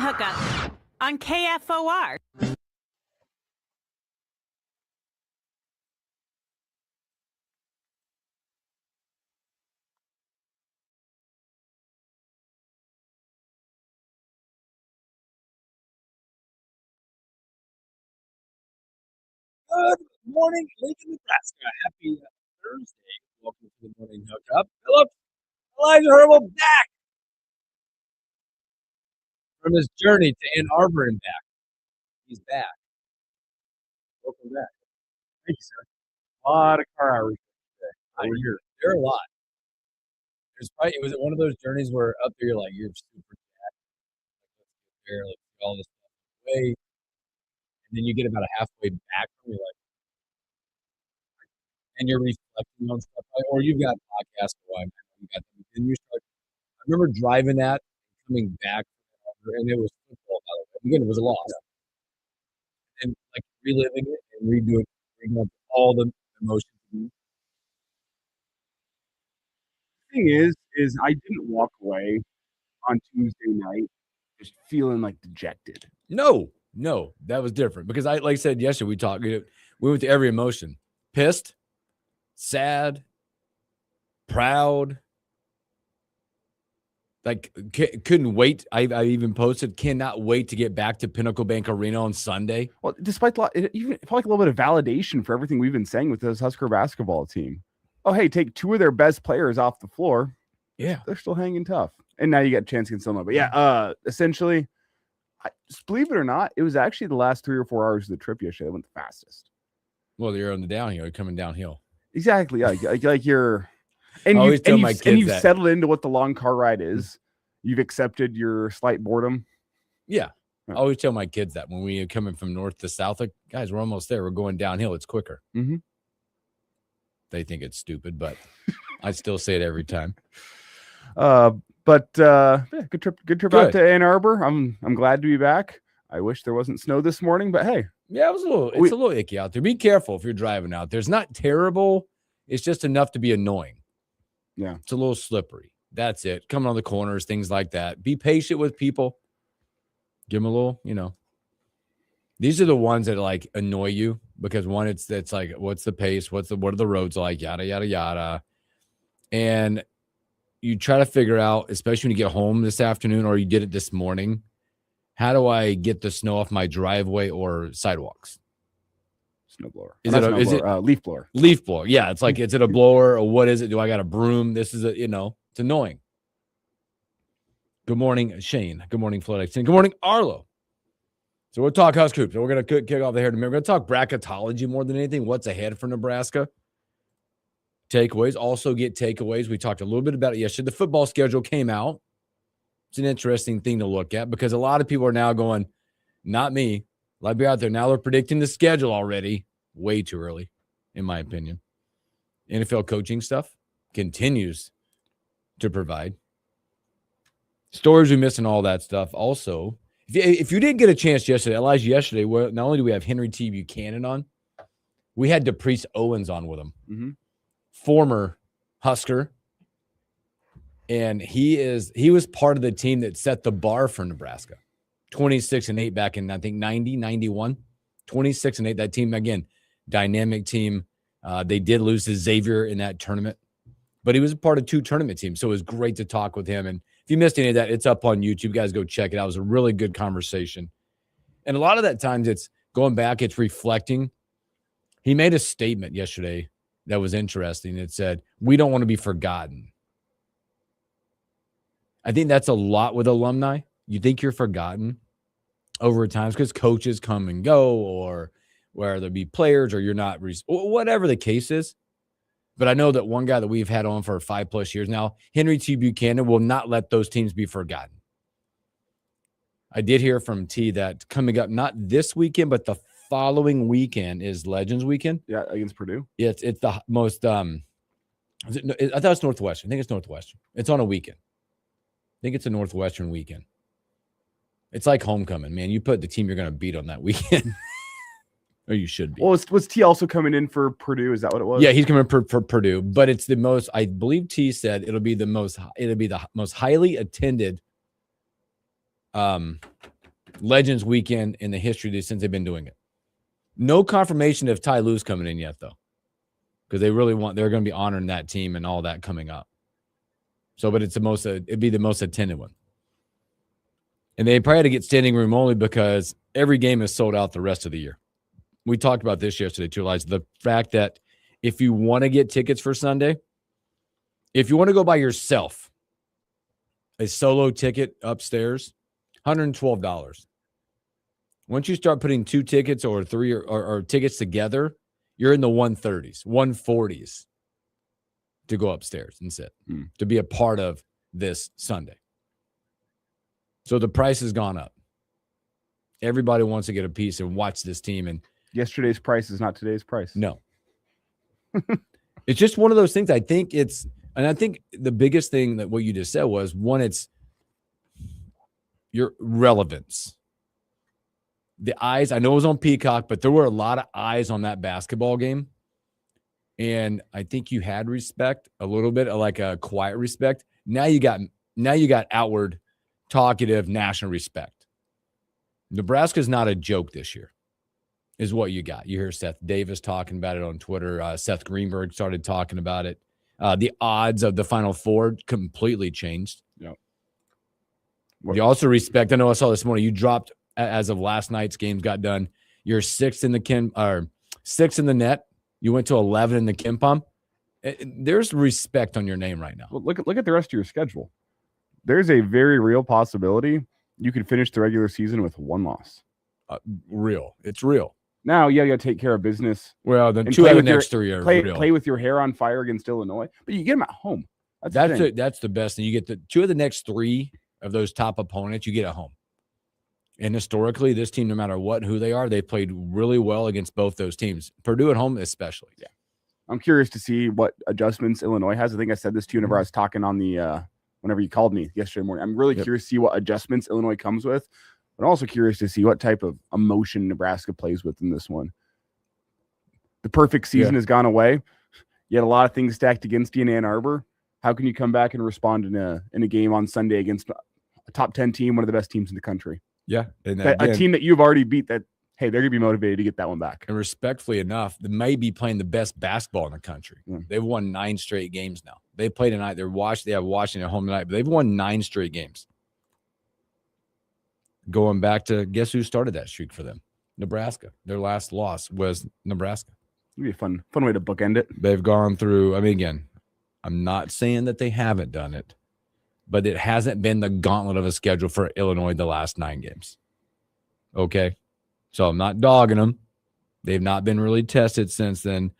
Hookup on KFOR. Good morning, Lincoln, Nebraska. Happy Thursday. Welcome to the Morning Hookup. Philip, Elijah Herbal back from his journey to Ann Arbor and back. He's back. Welcome back. Thank you, sir. A lot of car hours today. There are a lot. It was one of those journeys where up there you're super jacked. There, all this stuff away. And then you get about a halfway back and you're reflecting on stuff, or you've got podcasts going. And you start. I remember driving that, coming back, and it was football. By the way, again, it was a loss, and reliving it and redoing all the emotions. The thing is I didn't walk away on Tuesday night just feeling dejected. No, that was different because like I said yesterday, we went to every emotion: pissed, sad, proud. Couldn't wait. I even posted, cannot wait to get back to Pinnacle Bank Arena on Sunday. Well, despite even felt like a little bit of validation for everything we've been saying with this Husker basketball team. Oh, hey, take two of their best players off the floor. Yeah, they're still hanging tough. And now you get a chance against Illinois. But essentially, just believe it or not, it was actually the last 3 or 4 hours of the trip yesterday that went the fastest. Well, you're on the downhill. You're coming downhill. Exactly. Like you're... And you've settled into what the long car ride is. You've accepted your slight boredom. Yeah. I always tell my kids that when we are coming from north to south, guys, we're almost there. We're going downhill. It's quicker. Mm-hmm. They think it's stupid, but I still say it every time. Good trip out to Ann Arbor. I'm glad to be back. I wish there wasn't snow this morning, but hey. Yeah, it's a little icky out there. Be careful if you're driving out there. It's not terrible. It's just enough to be annoying. Yeah. It's a little slippery. That's it. Coming on the corners, things like that. Be patient with people. Give them a little, These are the ones that annoy you because one, it's what's the pace? What are the roads like? Yada, yada, yada. And you try to figure out, especially when you get home this afternoon or you did it this morning, how do I get the snow off my driveway or sidewalks? Snowblower. Is it leaf blower? Leaf blower. Yeah. It's is it a blower or what is it? Do I got a broom? This is it's annoying. Good morning, Shane. Good morning, Flood. Good morning, Arlo. So we'll talk Husker hoops. So we're going to kick off the hair. We're going to talk bracketology more than anything. What's ahead for Nebraska? Takeaways. Also get takeaways. We talked a little bit about it yesterday. The football schedule came out. It's an interesting thing to look at because a lot of people are now going, not me. A lot of people out there now, they're predicting the schedule already. Way too early, in my opinion. NFL coaching stuff continues to provide. Stories we miss and all that stuff. Also, if you didn't get a chance yesterday, not only do we have Henry T. Buchanan on, we had DePriest Owens on with him. Mm-hmm. Former Husker. And he was part of the team that set the bar for Nebraska. 26-8 back in, I think, 90, 91. 26-8. That team, again, dynamic team. They did lose to Xavier in that tournament. But he was a part of 2 tournament teams, so it was great to talk with him. And if you missed any of that, it's up on YouTube. You guys go check it out. It was a really good conversation. And a lot of that times it's going back, it's reflecting. He made a statement yesterday that was interesting. It said, we don't want to be forgotten. I think that's a lot with alumni. You think you're forgotten over times because coaches come and go or where there be players or you're not, whatever the case is. But I know that one guy that we've had on for 5+ years now, Henry T. Buchanan, will not let those teams be forgotten. I did hear from T that coming up, not this weekend, but the following weekend is Legends Weekend. Yeah, against Purdue. Yeah, it's the most, I thought it's Northwestern. I think it's Northwestern. It's on a weekend. I think it's a Northwestern weekend. It's like homecoming, man. You put the team you're going to beat on that weekend. Or you should be. Well, was T also coming in for Purdue? Is that what it was? Yeah, he's coming for Purdue. But it's the most, I believe T said it'll be the most highly attended Legends weekend in the history since they've been doing it. No confirmation of Ty Lue's coming in yet, though, because they're going to be honoring that team and all that coming up. So, but it'd be the most attended one. And they probably had to get standing room only because every game is sold out the rest of the year. We talked about this yesterday too, Elijah. The fact that if you want to get tickets for Sunday, if you want to go by yourself, a solo ticket upstairs, $112. Once you start putting 2 tickets or 3 or tickets together, you're in the 130s, 140s to go upstairs and sit, to be a part of this Sunday. So the price has gone up. Everybody wants to get a piece and watch this team. And yesterday's price is not today's price. No. It's just one of those things. I think the biggest thing that what you just said was, one, it's your relevance. The eyes, I know it was on Peacock, but there were a lot of eyes on that basketball game. And I think you had respect, a little bit, like a quiet respect. Now you got outward, talkative, national respect. Nebraska's not a joke this year, is what you got. You hear Seth Davis talking about it on Twitter. Seth Greenberg started talking about it. The odds of the Final Four completely changed. Yep. You also respect, I know I saw this morning, you dropped, as of last night's games got done, you're 6th in the 6 in the net. You went to 11 in the KenPom. There's respect on your name right now. Well, look at the rest of your schedule. There's a very real possibility you could finish the regular season with 1 loss. It's real. Now, you got to take care of business. Well, the 2 out of the next 3 are real. Play with your hair on fire against Illinois, but you get them at home. That's the best thing. You get the 2 of the next 3 of those top opponents, you get at home. And historically, this team, no matter who they are, they played really well against both those teams. Purdue at home, especially. Yeah. I'm curious to see what adjustments Illinois has. I think I said this to you whenever I was talking on the whenever you called me yesterday morning. I'm really curious to see what adjustments Illinois comes with, but also curious to see what type of emotion Nebraska plays with in this one. The perfect season has gone away. You had a lot of things stacked against you in Ann Arbor. How can you come back and respond in a game on Sunday against a top 10 team, one of the best teams in the country? Yeah. And a team that you've already beat, that, hey, they're going to be motivated to get that one back. And respectfully enough, they may be playing the best basketball in the country. They've won 9 straight games now. They play tonight. They have Washington at home tonight, but they've won 9 straight games. Going back to, guess who started that streak for them? Nebraska. Their last loss was Nebraska. It'd be a fun way to bookend it. They've gone through, again, I'm not saying that they haven't done it, but it hasn't been the gauntlet of a schedule for Illinois the last 9 games. Okay? So I'm not dogging them. They've not been really tested since then.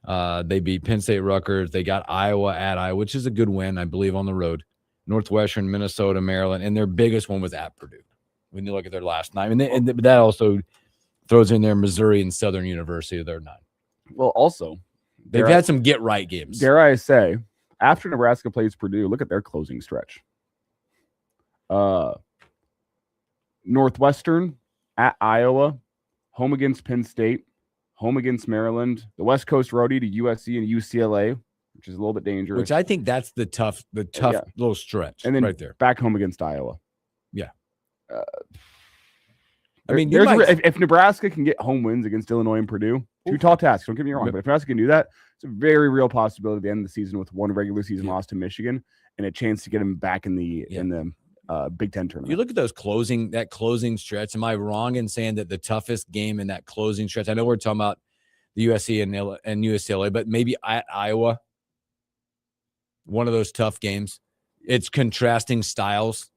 They beat Penn State, Rutgers. They got Iowa at Iowa, which is a good win, I believe, on the road. Northwestern, Minnesota, Maryland, and their biggest one was at Purdue. When you look at their last 9. And that also throws in there Missouri and Southern University, their 9. Well, also, they've had some get-right games. Dare I say, after Nebraska plays Purdue, look at their closing stretch. Northwestern, at Iowa, home against Penn State, home against Maryland, the West Coast roadie to USC and UCLA, which is a little bit dangerous. Which I think that's the tough little stretch, and then right there. Back home against Iowa. Yeah. If Nebraska can get home wins against Illinois and Purdue, 2 tall tasks. Don't get me wrong, but if Nebraska can do that, it's a very real possibility at the end of the season with 1 regular season loss to Michigan and a chance to get them back in the Big Ten tournament. You look at that closing stretch. Am I wrong in saying that the toughest game in that closing stretch? I know we're talking about the USC and UCLA, but maybe at Iowa, one of those tough games. It's contrasting styles,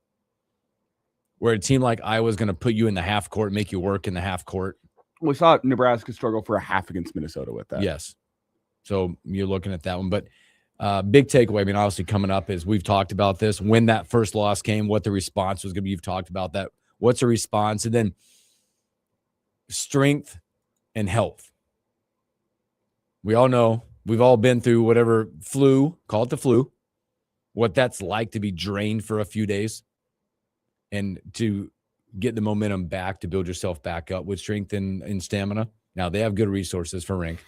where a team like Iowa is going to put you in the half court, make you work in the half court. We saw Nebraska struggle for a half against Minnesota with that. Yes. So you're looking at that one. But big takeaway, obviously coming up is we've talked about this. When that first loss came, what the response was going to be. You've talked about that. What's the response? And then strength and health. We all know, we've all been through whatever flu, call it the flu, what that's like to be drained for a few days. And to get the momentum back, to build yourself back up with strength and stamina. Now, they have good resources for Rink.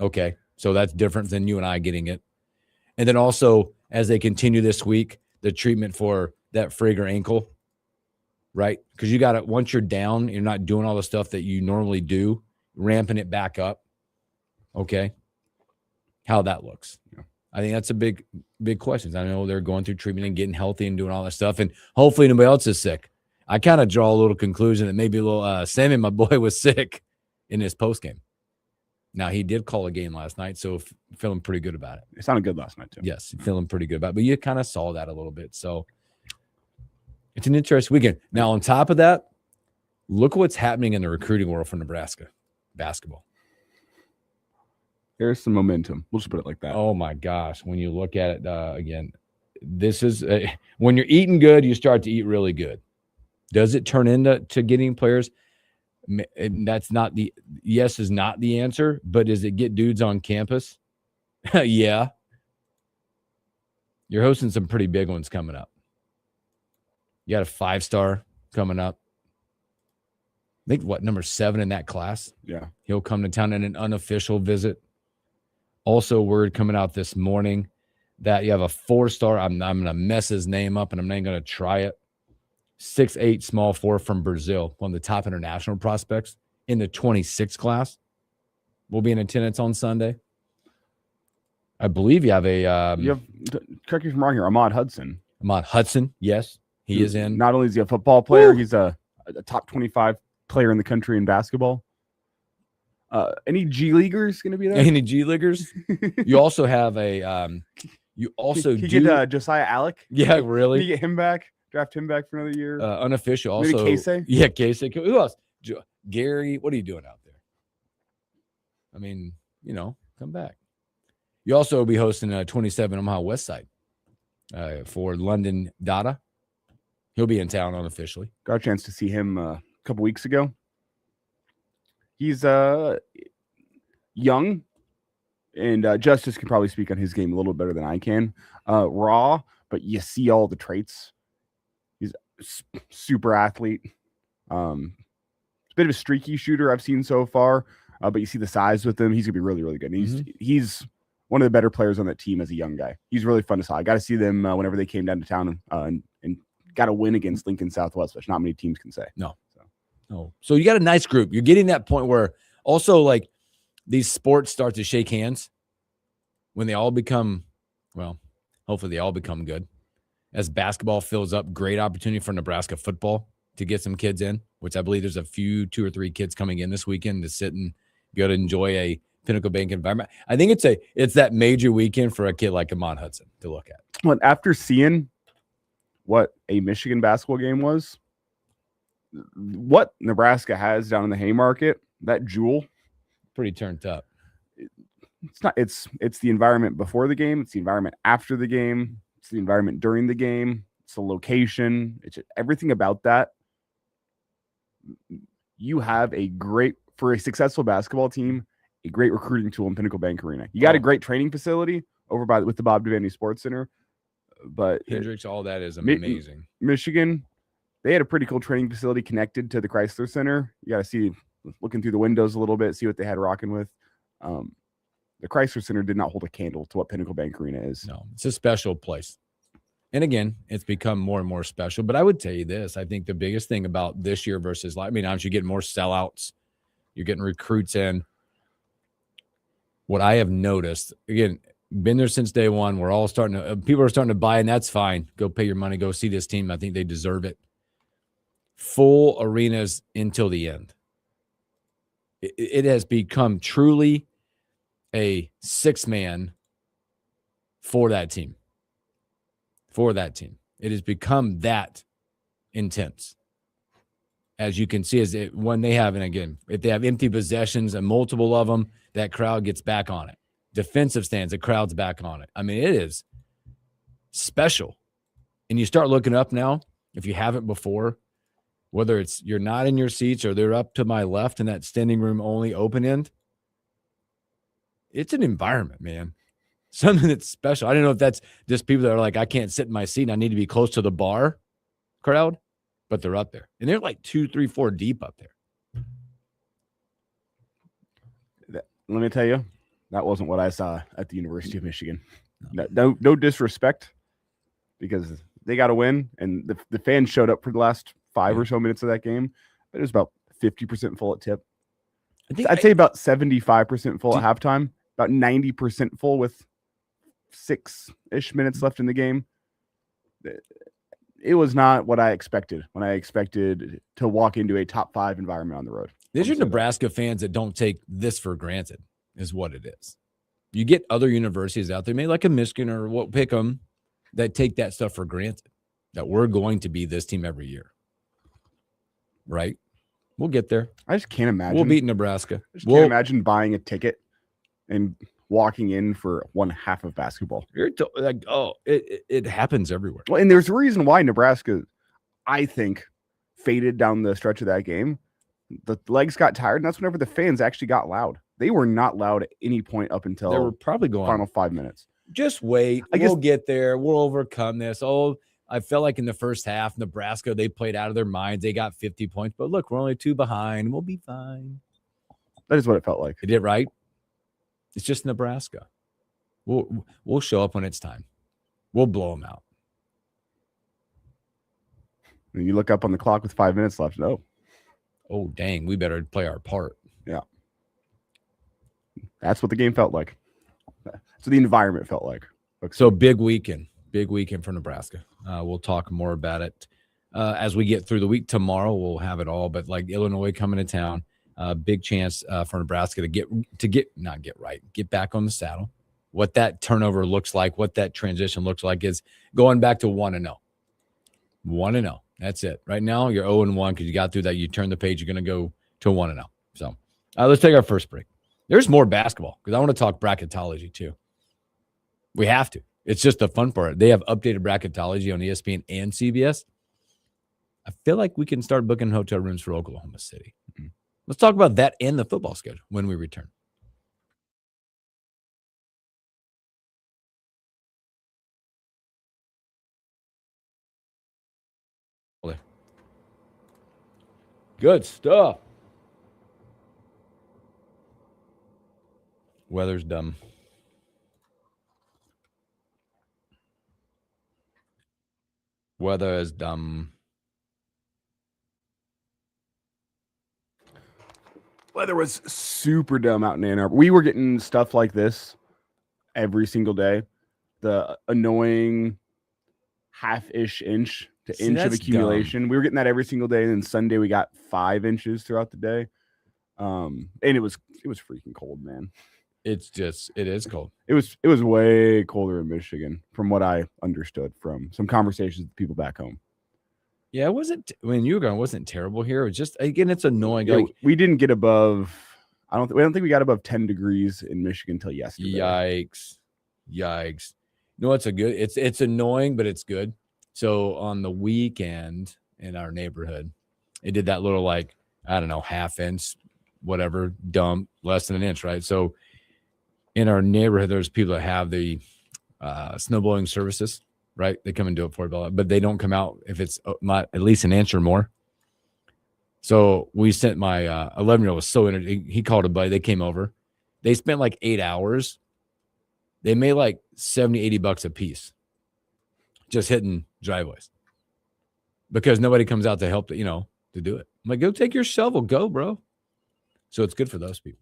Okay, so that's different than you and I getting it. And then also, as they continue this week, the treatment for that Frager ankle, right? Because you got to, once you're down, you're not doing all the stuff that you normally do, ramping it back up. Okay. How that looks. Yeah. I think that's a big question. I know they're going through treatment and getting healthy and doing all that stuff. And hopefully nobody else is sick. I kind of draw a little conclusion that maybe a little Sammy, my boy, was sick in his post game. Now, he did call a game last night, so feeling pretty good about it. It sounded good last night, too. Yes, feeling pretty good about it. But you kind of saw that a little bit. So it's an interesting weekend. Now, on top of that, look what's happening in the recruiting world for Nebraska basketball. There's some momentum. We'll just put it like that. Oh, my gosh. When you look at it, again, this is when you're eating good, you start to eat really good. Does it turn into getting players? That's not the – yes is not the answer, but does it get dudes on campus? Yeah. You're hosting some pretty big ones coming up. You got a 5-star coming up. I think, number 7 in that class? Yeah. He'll come to town in an unofficial visit. Also, word coming out this morning that you have a 4-star. I'm going to mess his name up, and I'm not going to try it. 6'8", small 4 from Brazil, one of the top international prospects in the 26 class. Will be in attendance on Sunday. I believe you have a you have, correct me if I'm wrong here, Ahmad Hudson. Ahmad Hudson, yes. He is in. Not only is he a football player, he's a top 25 player in the country in basketball. Any G Leaguers going to be there? Any G Leaguers? You also have a you also Can do get Josiah Alec? Yeah, Can really? you get him back? Draft him back for another year? Unofficial also. Maybe Casey? Yeah, Casey. Who else? Gary, what are you doing out there? I mean, come back. You also will be hosting 27 Omaha West Side for London Dada. He'll be in town unofficially. Got a chance to see him a couple weeks ago. He's young, and Justice can probably speak on his game a little better than I can. Raw, but you see all the traits. He's a super athlete. A bit of a streaky shooter I've seen so far, but you see the size with him. He's going to be really, really good. And he's one of the better players on that team as a young guy. He's really fun to see. I got to see them whenever they came down to town and got a win against Lincoln Southwest, which not many teams can say. No. So you got a nice group. You're getting that point where also like these sports start to shake hands when they all become, well, hopefully they all become good. As basketball fills up, great opportunity for Nebraska football to get some kids in, which I believe there's a few 2 or 3 kids coming in this weekend to sit and be able to enjoy a Pinnacle Bank environment. I think it's that major weekend for a kid like Ahmad Hudson to look at. Well, after seeing what a Michigan basketball game was, what Nebraska has down in the Haymarket, that jewel, pretty turned up. It's not. It's the environment before the game. It's the environment after the game. It's the environment during the game. It's the location. It's everything about that. You have for a successful basketball team, a great recruiting tool in Pinnacle Bank Arena. You got a great training facility over with the Bob Devaney Sports Center, but Hendricks, all that is amazing. Michigan, they had a pretty cool training facility connected to the Chrysler Center. You got to see, looking through the windows a little bit, see what they had rocking with. The Chrysler Center did not hold a candle to what Pinnacle Bank Arena is. No, it's a special place. And again, it's become more and more special. But I would tell you this. I think the biggest thing about this year versus obviously you're getting more sellouts. You're getting recruits in. What I have noticed, again, been there since day one. We're all people are starting to buy, and that's fine. Go pay your money. Go see this team. I think they deserve it. Full arenas until the end. It has become truly a 6-man for that team. It has become that intense. As you can see, when they have, and again, if they have empty possessions and multiple of them, that crowd gets back on it. Defensive stands, the crowd's back on it. I mean, it is special. And you start looking up now, if you haven't before, whether it's you're not in your seats or they're up to my left in that standing room only open end, it's an environment, man. Something that's special. I don't know if that's just people that are like, I can't sit in my seat and I need to be close to the bar crowd, but they're up there. And they're like 2, 3, 4 deep up there. Let me tell you, that wasn't what I saw at the University of Michigan. No disrespect, because they got to win, and the fans showed up for the last 5 or so minutes of that game. But it was about 50% full at tip. I'd say about 75% full at halftime, about 90% full with 6-ish minutes left in the game. It was not what I expected when I expected to walk into a top 5 environment on the road. These are Nebraska fans that don't take this for granted, is what it is. You get other universities out there, maybe like a Michigan or what, pick them, that take that stuff for granted, that we're going to be this team every year. Right? We'll get there. I just can't imagine. We'll beat Nebraska. I just can't imagine buying a ticket and walking in for one half of basketball. It happens everywhere. Well, and there's a reason why Nebraska, I think, faded down the stretch of that game. The legs got tired, and that's whenever the fans actually got loud. They were not loud at any point up until they were probably going final 5 minutes. Just wait. We'll get there. We'll overcome this. I felt like in the first half, Nebraska, they played out of their minds. They got 50 points, but look, we're only 2 behind. We'll be fine. That is what it felt like. It did, right? It's just Nebraska. We'll show up when it's time. We'll blow them out. And you look up on the clock with 5 minutes left. No. Oh, dang. We better play our part. Yeah. That's what the game felt like. That's what the environment felt like. So big weekend for Nebraska. We'll talk more about it as we get through the week. Tomorrow we'll have it all, but like Illinois coming to town, big chance for Nebraska to get back on the saddle. What that turnover looks like, what that transition looks like is going back to 1-0. 1-0. That's it. Right now you're 0-1 because you got through that. You turn the page, you're going to go to 1-0. So let's take our first break. There's more basketball because I want to talk bracketology too. We have to. It's just the fun part. They have updated bracketology on ESPN and CBS. I feel like we can start booking hotel rooms for Oklahoma City. Mm-hmm. Let's talk about that and the football schedule when we return. Good stuff. Weather's dumb. Weather is dumb. Weather was super dumb out in Ann Arbor. We were getting stuff like this every single day. The annoying half-ish inch to inch of accumulation. Dumb. We were getting that every single day. And then Sunday we got 5 inches throughout the day. And it was freaking cold, man. It is cold. It was way colder in Michigan from what I understood from some conversations with people back home. Yeah, it wasn't when you were going, it wasn't terrible here. It was just, again, it's annoying. Yeah, like, we didn't get above, I don't think we got above 10 degrees in Michigan until yesterday. Yikes. No, it's annoying, but it's good. So on the weekend in our neighborhood, it did that little, like, I don't know, half inch, whatever, dump, less than an inch, right? So in our neighborhood, there's people that have the snowblowing services, right? They come and do it for you, but they don't come out if it's not at least an inch or more. So we sent my 11-year-old was so energetic. He called a buddy. They came over. They spent like 8 hours. They made like $70, $80 a piece just hitting driveways because nobody comes out to help, to do it. I'm like, go take your shovel. Go, bro. So it's good for those people.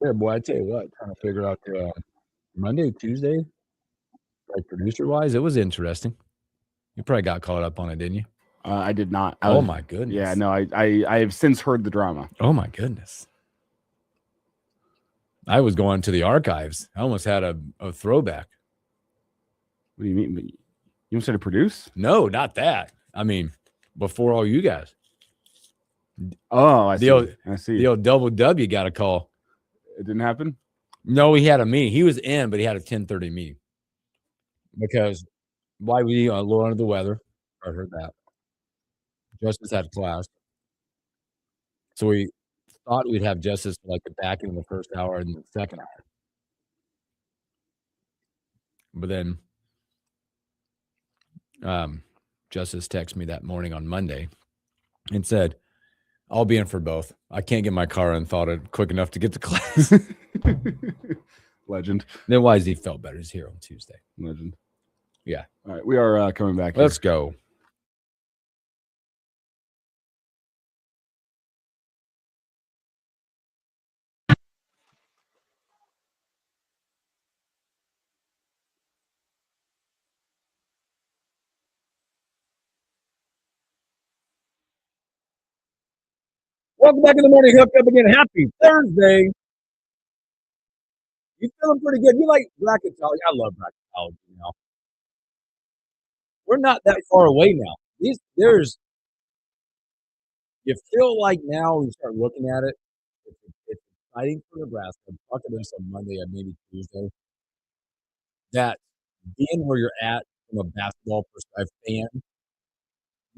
Yeah, boy, I tell you what, trying to figure out Monday, Tuesday, like producer-wise, it was interesting. You probably got caught up on it, didn't you? I did not. Oh, my goodness. Yeah, no, I have since heard the drama. Oh, my goodness. I was going to the archives. I almost had a throwback. What do you mean? You almost had to produce? No, not that. I mean, before all you guys. Oh, I see. The old double W got a call. It didn't happen? No, he had a meeting. He was in, but he had a 10:30 meeting. Because why we a little under the weather. I heard that. Justice had class. So we thought we'd have Justice like the back in the first hour and the second hour. But then Justice texted me that morning on Monday and said, I'll be in for both. I can't get my car unthaughed quick enough to get to class. Legend. Then YZ felt better. He's here on Tuesday. Legend. Yeah. All right. We are coming back. Let's go. Welcome back in the morning. Hookup again. Happy Thursday. You feeling pretty good? You like bracketology? I love bracketology. We're not that far away now. You feel like now when you start looking at it, it's exciting for Nebraska. I'm talking this on Monday and maybe Tuesday. That being where you're at from a basketball perspective, fan,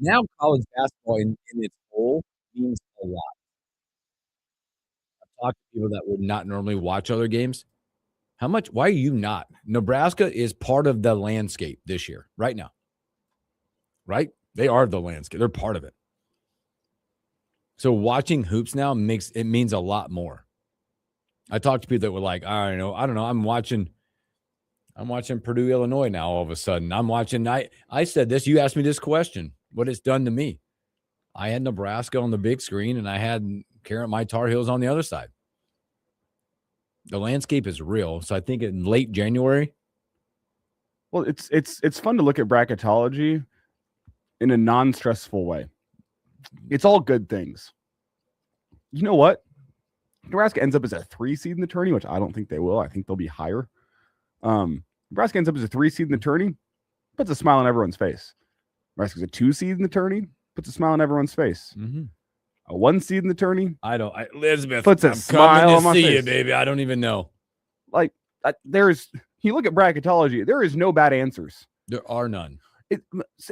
now college basketball in its whole means a lot. I've talked to people that would not normally watch other games. Why are you not? Nebraska is part of the landscape this year, right now. Right? They are the landscape. They're part of it. So watching hoops now means a lot more. I talked to people that were like, I don't know. I'm watching Purdue, Illinois now all of a sudden. I said this, you asked me this question, what it's done to me. I had Nebraska on the big screen and I had my Tar Heels on the other side. The landscape is real. So I think in late January. Well, it's fun to look at bracketology in a non-stressful way. It's all good things. You know what? Nebraska ends up as a 3 seed in the tourney, which I don't think they will. I think they'll be higher. Nebraska ends up as a 3 seed in the tourney, puts a smile on everyone's face. Nebraska's a 2 seed in the tourney, puts a smile on everyone's face. Mm-hmm. A 1 seed in the tourney, Elizabeth puts a smile on my face. You, baby. I don't even know. Like you look at bracketology, there is no bad answers. There are none.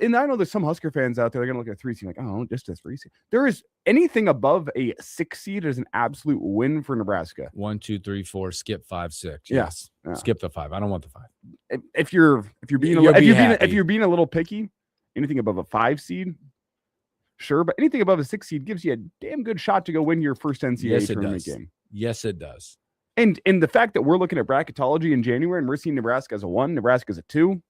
And I know there's some Husker fans out there, they're going to look at a 3 seed like, oh, just a 3 seed. There is anything above a 6 seed is an absolute win for Nebraska. 1, 2, 3, 4, skip 5, 6. Yes. Yeah. Skip the 5. I don't want the 5. If you're being if you're being a little picky, anything above a 5 seed, sure, but anything above a 6 seed gives you a damn good shot to go win your first NCAA tournament game. Yes, it does. And the fact that we're looking at bracketology in January and we're seeing Nebraska as a 1, Nebraska as a 2.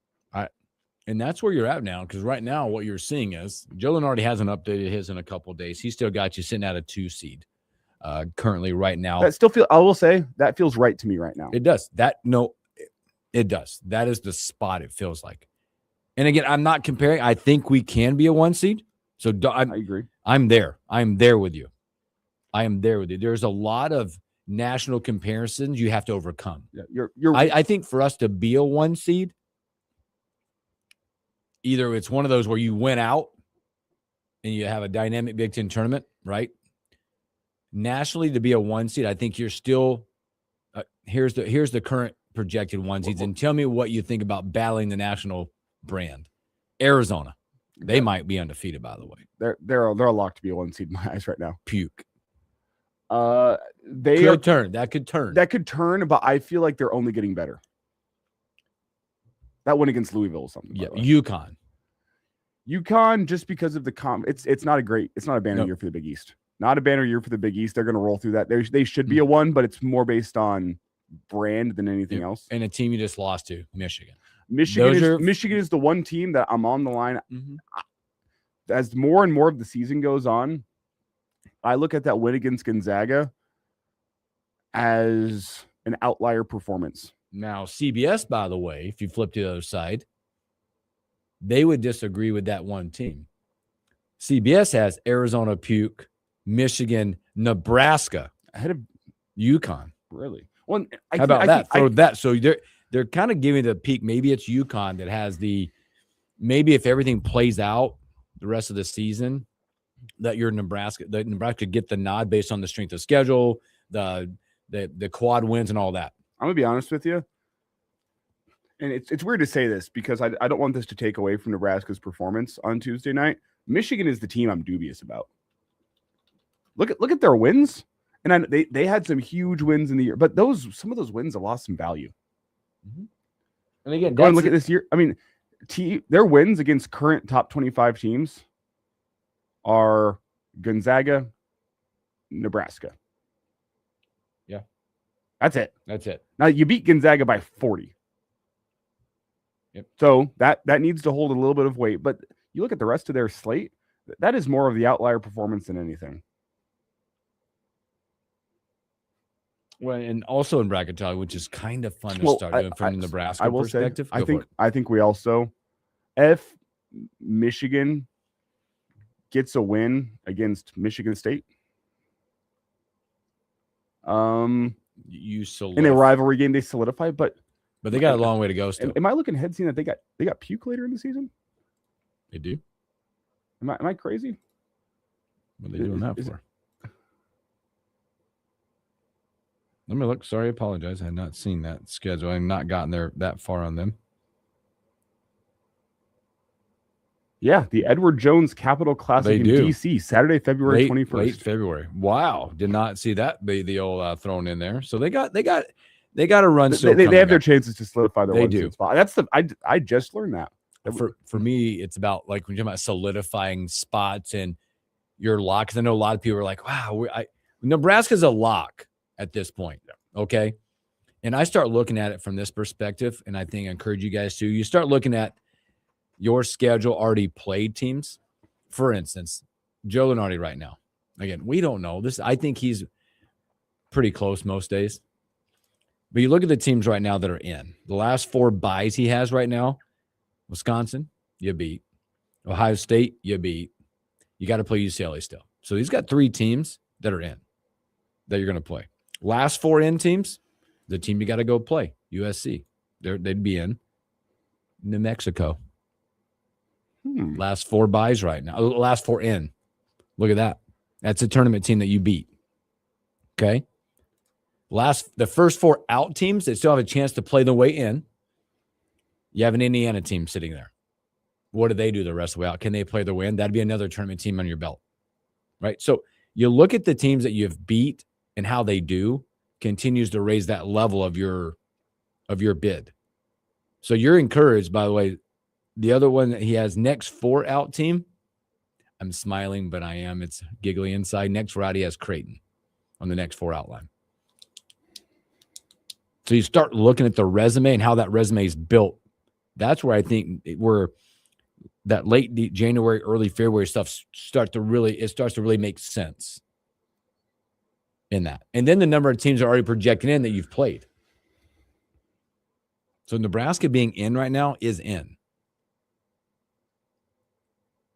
And that's where you're at now, because right now what you're seeing is Joe Lenardi hasn't updated his in a couple of days. He's still got you sitting at a 2 seed currently right now. I will say that feels right to me right now. It does. It does. That is the spot it feels like. And again, I'm not comparing. I think we can be a 1 seed. So I agree. I'm there. I'm there with you. I am there with you. There's a lot of national comparisons you have to overcome. Yeah, I think for us to be a 1 seed, either it's one of those where you went out and you have a dynamic Big Ten tournament, right? Nationally, to be a 1 seed, I think you're still here's the current projected 1 seeds. And tell me what you think about battling the national brand. Arizona. They might be undefeated, by the way. They're a lock to be a 1 seed in my eyes right now. Puke. That could turn, but I feel like they're only getting better. That win against Louisville or something. Yeah, UConn, just because of the it's not a banner year for the Big East. Not a banner year for the Big East. They're going to roll through that. They should be a 1, but it's more based on brand than anything else. And a team you just lost to, Michigan. Michigan is the one team that I'm on the line. Mm-hmm. As more and more of the season goes on, I look at that win against Gonzaga as an outlier performance. Now, CBS, by the way, if you flip to the other side, they would disagree with that one team. CBS has Arizona, Puke, Michigan, Nebraska ahead of UConn. Really? Well, how about that? So they're kind of giving the peak. Maybe it's UConn that has maybe if everything plays out the rest of the season, that Nebraska get the nod based on the strength of schedule, the quad wins and all that. I'm gonna be honest with you, and it's weird to say this because I don't want this to take away from Nebraska's performance on Tuesday night. Michigan is the team I'm dubious about. Look at their wins, and they had some huge wins in the year, but some of those wins have lost some value. Mm-hmm. And again, go and look at this year. I mean, their wins against current top 25 teams are Gonzaga, Nebraska. Yeah. That's it. That's it. Now you beat Gonzaga by 40. Yep. So that needs to hold a little bit of weight. But you look at the rest of their slate, that is more of the outlier performance than anything. Well, and also in bracketology, which is kind of fun to start doing from the Nebraska perspective. I think we also, if Michigan gets a win against Michigan State, in a rivalry game, they solidify. But they got a long way to go still. Am I looking ahead, seeing that they got Puke later in the season? They do. Am I crazy? What are they doing that for? Let me look. Sorry, I apologize. I had not seen that schedule. I have not gotten there that far on them. Yeah, the Edward Jones Capital Classic in DC, Saturday, February 21st. Late February. Wow, did not see that be the old thrown in there. So they got a run. They have their chances to solidify their one spot. That's I just learned that. For me, it's about like when you're talking about solidifying spots and your lock. Because I know a lot of people are like, wow, Nebraska's a lock at this point. Okay. And I start looking at it from this perspective, and I think I encourage you guys to. You start looking at your schedule already played teams. For instance, Joe Lunardi right now. Again, we don't know this. I think he's pretty close most days. But you look at the teams right now that are in. The last 4 byes he has right now, Wisconsin, you beat. Ohio State, you beat. You got to play UCLA still. So he's got 3 teams that are in that you're going to play. Last 4 in teams, the team you got to go play, USC. They'd be in. New Mexico. Last 4 byes right now. Last 4 in. Look at that. That's a tournament team that you beat. Okay. The first 4 out teams that still have a chance to play the way in. You have an Indiana team sitting there. What do they do the rest of the way out? Can they play the way in? That'd be another tournament team on your belt. Right. So you look at the teams that you've beat and how they do continues to raise that level of your bid. So you're encouraged, by the way. The other one that he has next 4 out team, I'm smiling, but I am. It's giggly inside. Next 4 out, he has Creighton on the next 4 out line. So you start looking at the resume and how that resume is built. That's where I think that late January, early February stuff starts to really make sense in that. And then the number of teams are already projecting in that you've played. So Nebraska being in right now is in.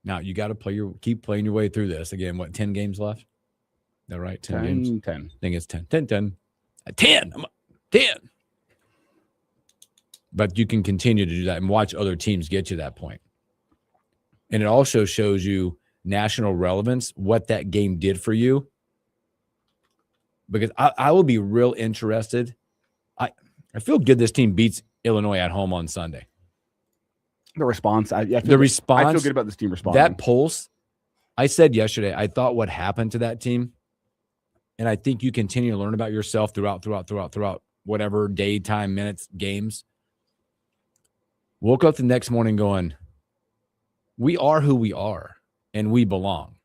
Now you got to keep playing your way through this. Again, 10 games left? Is that right? 10 games? 10. I think it's 10. 10. 10. 10. But you can continue to do that and watch other teams get you that point. And it also shows you national relevance, what that game did for you. Because I will be real interested. I feel good this team beats Illinois at home on Sunday. The response. I feel good about this team responding. That pulse, I said yesterday, I thought what happened to that team, and I think you continue to learn about yourself throughout whatever day, time, minutes, games. Woke up the next morning going, we are who we are, and we belong.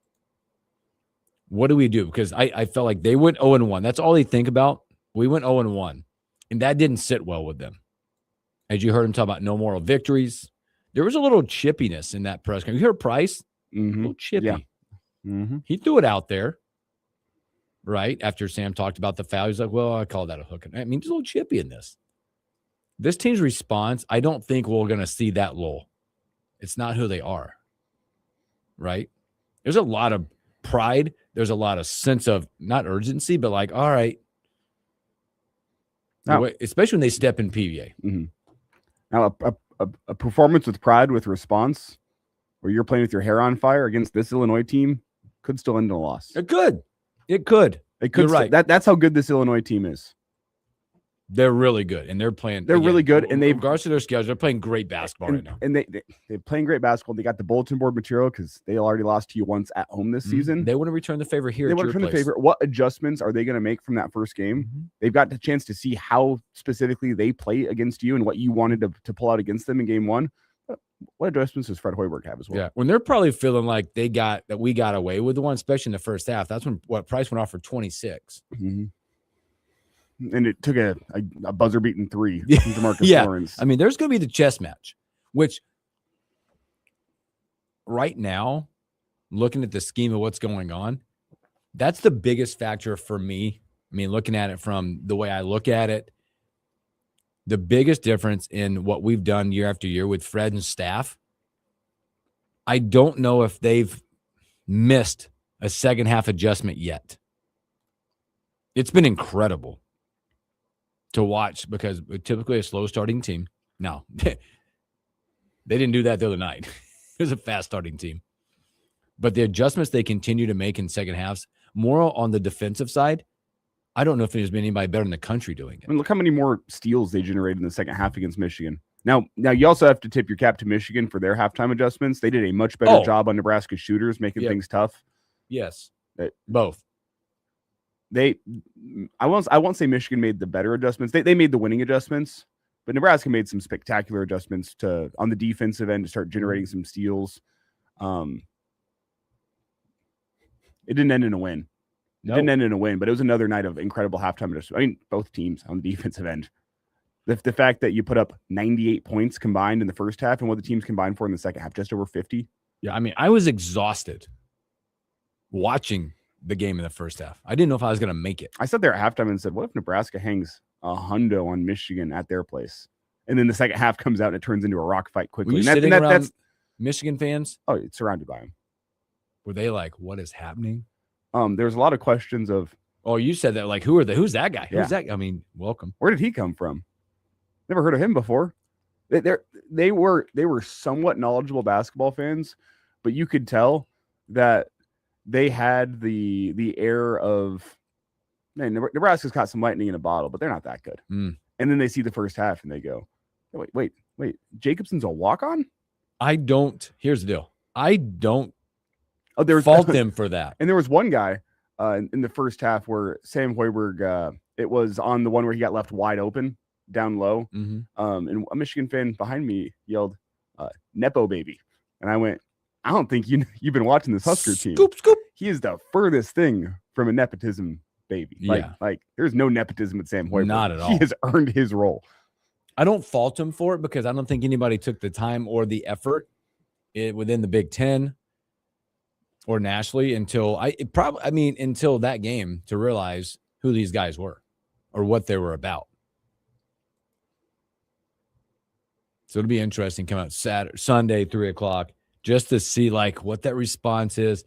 What do we do? Because I felt like they went 0-1. That's all they think about. We went 0-1, and that didn't sit well with them. As you heard him talk about no moral victories, there was a little chippiness in that press conference. You heard Price? A little chippy. Yeah. He threw it out there, right? After Sam talked about the foul, he's like, well, I call that a hook. I mean, there's a little chippy in this. This team's response, I don't think we're going to see that lull. It's not who they are, right? There's a lot of pride. There's a lot of sense of not urgency, but like, all right. Now, especially when they step in PVA. Mm-hmm. Now, a performance with pride, with response, where you're playing with your hair on fire against this Illinois team could still end in a loss. It could. It could. You're right. That's how good this Illinois team is. They're really good, and they're playing. They're really good, and they've regards to their schedule, they're playing great basketball right now. And they're playing great basketball. They got the bulletin board material because they already lost to you once at home this season. They want to return the favor here. They want to return the favor. What adjustments are they going to make from that first game? They've got the chance to see how specifically they play against you and what you wanted to pull out against them in game 1. What adjustments does Fred Hoiberg have as well? Yeah, when they're probably feeling like we got away with the one, especially in the first half. That's when Price went off for 26. Mm-hmm. And it took a buzzer beating 3 from DeMarcus Yeah. Lawrence. I mean, there's going to be the chess match, which right now, looking at the scheme of what's going on, that's the biggest factor for me. I mean, looking at it from the way I look at it, the biggest difference in what we've done year after year with Fred and staff, I don't know if they've missed a second half adjustment yet. It's been incredible to watch because we're typically a slow starting team. No, they didn't do that the other night. It was a fast starting team. But the adjustments they continue to make in second halves, more on the defensive side, I don't know if there's been anybody better in the country doing it. I mean, look how many more steals they generated in the second half against Michigan. Now you also have to tip your cap to Michigan for their halftime adjustments. They did a much better job on Nebraska shooters, making things tough. Yes, both. I won't say Michigan made the better adjustments. They made the winning adjustments, but Nebraska made some spectacular adjustments on the defensive end to start generating some steals. It didn't end in a win. It didn't end in a win, but it was another night of incredible halftime adjustments. I mean, both teams on the defensive end. The fact that you put up 98 points combined in the first half and what the teams combined for in the second half, just over 50. Yeah, I mean, I was exhausted watching the game in the first half. I didn't know if I was going to make it. I sat there at halftime and said, what if Nebraska hangs a hundo on Michigan at their place? And then the second half comes out and it turns into a rock fight quickly. Were you sitting around Michigan fans? Oh, it's surrounded by them. Were they like, what is happening? There's a lot of questions of, oh, you said that, like, who's that guy? Yeah. Who's that? I mean, welcome. Where did he come from? Never heard of him before. They were somewhat knowledgeable basketball fans, but you could tell that they had the air of, man, Nebraska's got some lightning in a bottle, but they're not that good. And then they see the first half and they go, wait, Jacobson's a walk-on? Here's the deal. I don't there's fault them for that. And there was one guy in the first half where Sam Hoiberg, it was on the one where he got left wide open down low. And a Michigan fan behind me yelled, Nepo baby. And I went, I don't think you've been watching this Husker team. Scoop. He is the furthest thing from a nepotism baby. Like there's no nepotism with Sam Hoiberg. Not at all. He has earned his role. I don't fault him for it because I don't think anybody took the time or the effort within the Big Ten or nationally until that game to realize who these guys were or what they were about. So it'll be interesting come out Sunday, 3:00, just to see like what that response is.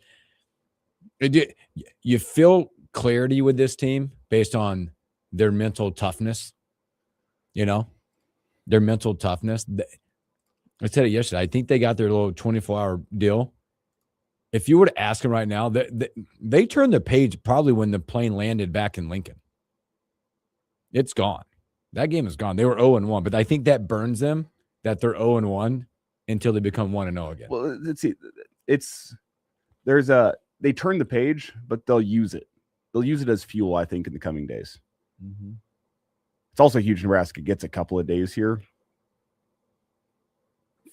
You feel clarity with this team based on their mental toughness, their mental toughness. I said it yesterday. I think they got their little 24-hour deal. If you were to ask them right now, they turned the page probably when the plane landed back in Lincoln. It's gone. That game is gone. They were 0-1, but I think that burns them that they're 0-1 until they become 1-0 again. Well, let's see. They turn the page, but they'll use it. They'll use it as fuel, I think, in the coming days. It's also huge. Nebraska gets a couple of days here.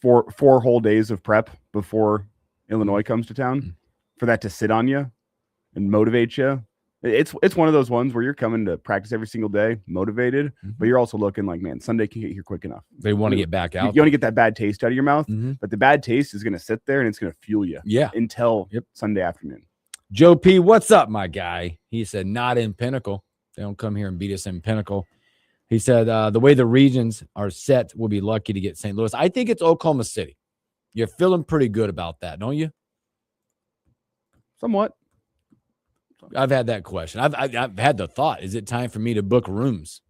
Four whole days of prep before Illinois comes to town for that to sit on you and motivate you. It's one of those ones where you're coming to practice every single day, motivated, but you're also looking like, man, Sunday can get here quick enough. They want to get back out. You want to get that bad taste out of your mouth, but the bad taste is going to sit there and it's going to fuel you. Until Sunday afternoon. Joe P., what's up, my guy? He said, not in Pinnacle. They don't come here and beat us in Pinnacle. He said, the way the regions are set, we'll be lucky to get St. Louis. I think it's Oklahoma City. You're feeling pretty good about that, don't you? Somewhat. I've had that question. I've had the thought, is it time for me to book rooms?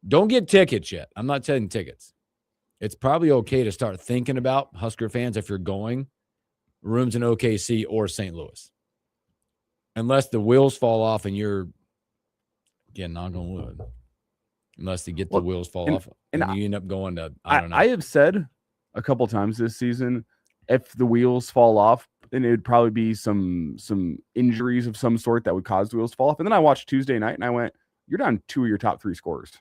Don't get tickets yet. I'm not selling tickets. It's probably okay to start thinking about, Husker fans, if you're going, rooms in OKC or St. Louis. Unless the wheels fall off and you're, again, knock on wood. Unless they get the wheels fall off and you end up going to, I don't know. I have said a couple times this season, if the wheels fall off, then it would probably be some injuries of some sort that would cause the wheels to fall off. And then I watched Tuesday night and I went, you're down 2 of your top 3 scorers.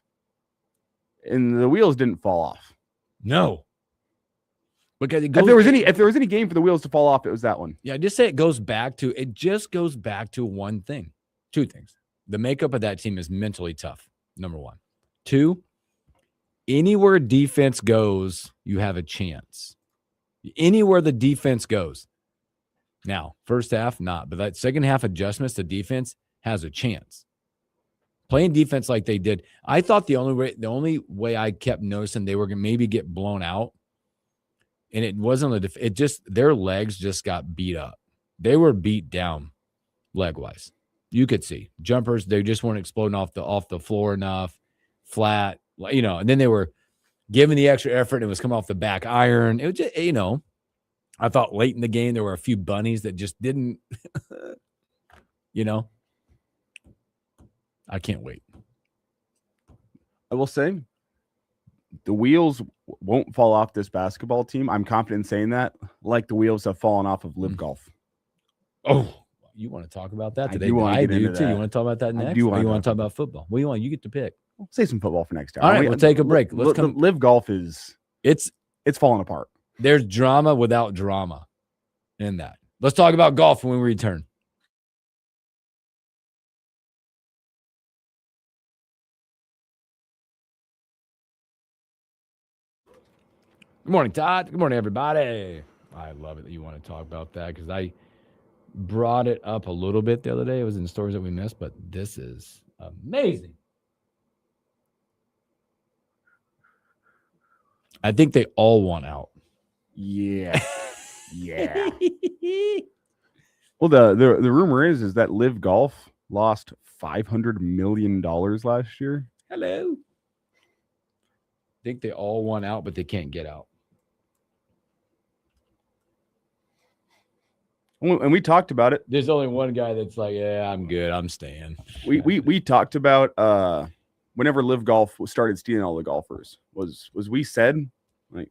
And the wheels didn't fall off. No. Because it goes, if there was any game for the wheels to fall off, it was that one. Yeah, just say it goes back to one thing, two things. The makeup of that team is mentally tough. Number one. Two, anywhere defense goes, you have a chance. Anywhere the defense goes. Now, first half, not, but that second half adjustments to defense has a chance. Playing defense like they did, I thought the only way I kept noticing they were gonna maybe get blown out, and it wasn't their legs just got beat up. They were beat down leg wise. You could see jumpers, they just weren't exploding off the floor enough, flat, and then they were giving the extra effort and it was coming off the back iron. It was just, I thought late in the game there were a few bunnies that just didn't, I can't wait. I will say the wheels won't fall off this basketball team. I'm confident in saying that, like the wheels have fallen off of Live Golf. Oh, you want to talk about that today? I do too. That. You want to talk about that next? Or you want to talk about football? What do you want? You get to pick. We'll say some football for next time. All right, we'll take a break. Let's come. Live Golf is it's falling apart. There's drama without drama in that. Let's talk about golf when we return. Good morning, Todd. Good morning, everybody. I love it that you want to talk about that because I brought it up a little bit the other day. It was in stories that we missed, but this is amazing. I think they all want out. Yeah. Yeah. Well, the rumor is that Live Golf lost $500 million last year. Hello. I think they all want out, but they can't get out. And we talked about it. There's only one guy that's like, yeah, I'm good. I'm staying. We talked about whenever Live Golf started stealing all the golfers was we said, like,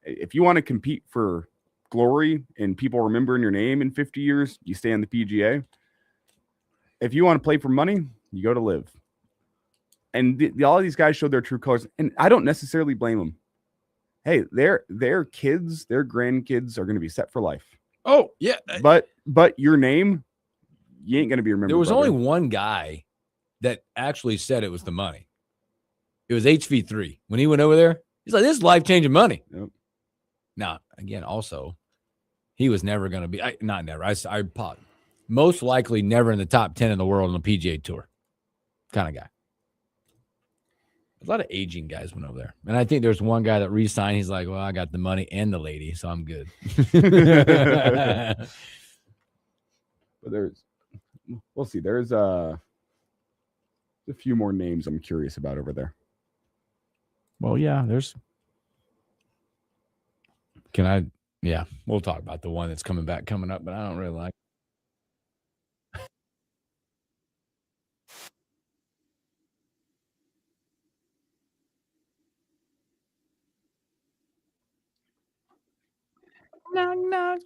if you want to compete for glory and people remembering your name in 50 years, you stay on the PGA. If you want to play for money, you go to Live. And all of these guys showed their true colors, and I don't necessarily blame them. Hey, their kids, their grandkids are going to be set for life. Oh, yeah. But your name, you ain't going to be remembered. There was only one guy that actually said it was the money. It was HV3. When he went over there, he's like, this is life-changing money. Yep. Now, again, also, he was never going to be, not never, I most likely never in the top 10 in the world on the PGA Tour kind of guy. A lot of aging guys went over there. And I think there's one guy that re-signed. He's like, well, I got the money and the lady, so I'm good. But we'll see. There's a few more names I'm curious about over there. Well, yeah, we'll talk about the one that's coming up, but I don't really like. Knock, knock.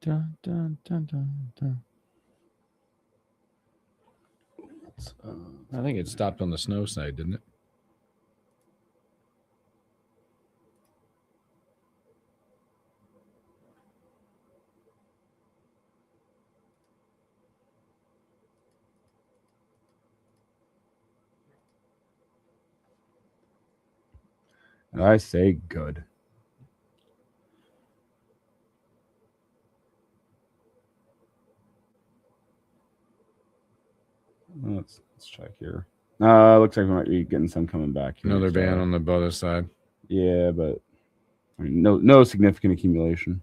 Dun, dun, dun, dun, dun. I think it stopped on the snow side, didn't it? I say good. Let's check here. Looks like we might be getting some coming back here. Another ban on the other side. Yeah, but I mean, no significant accumulation.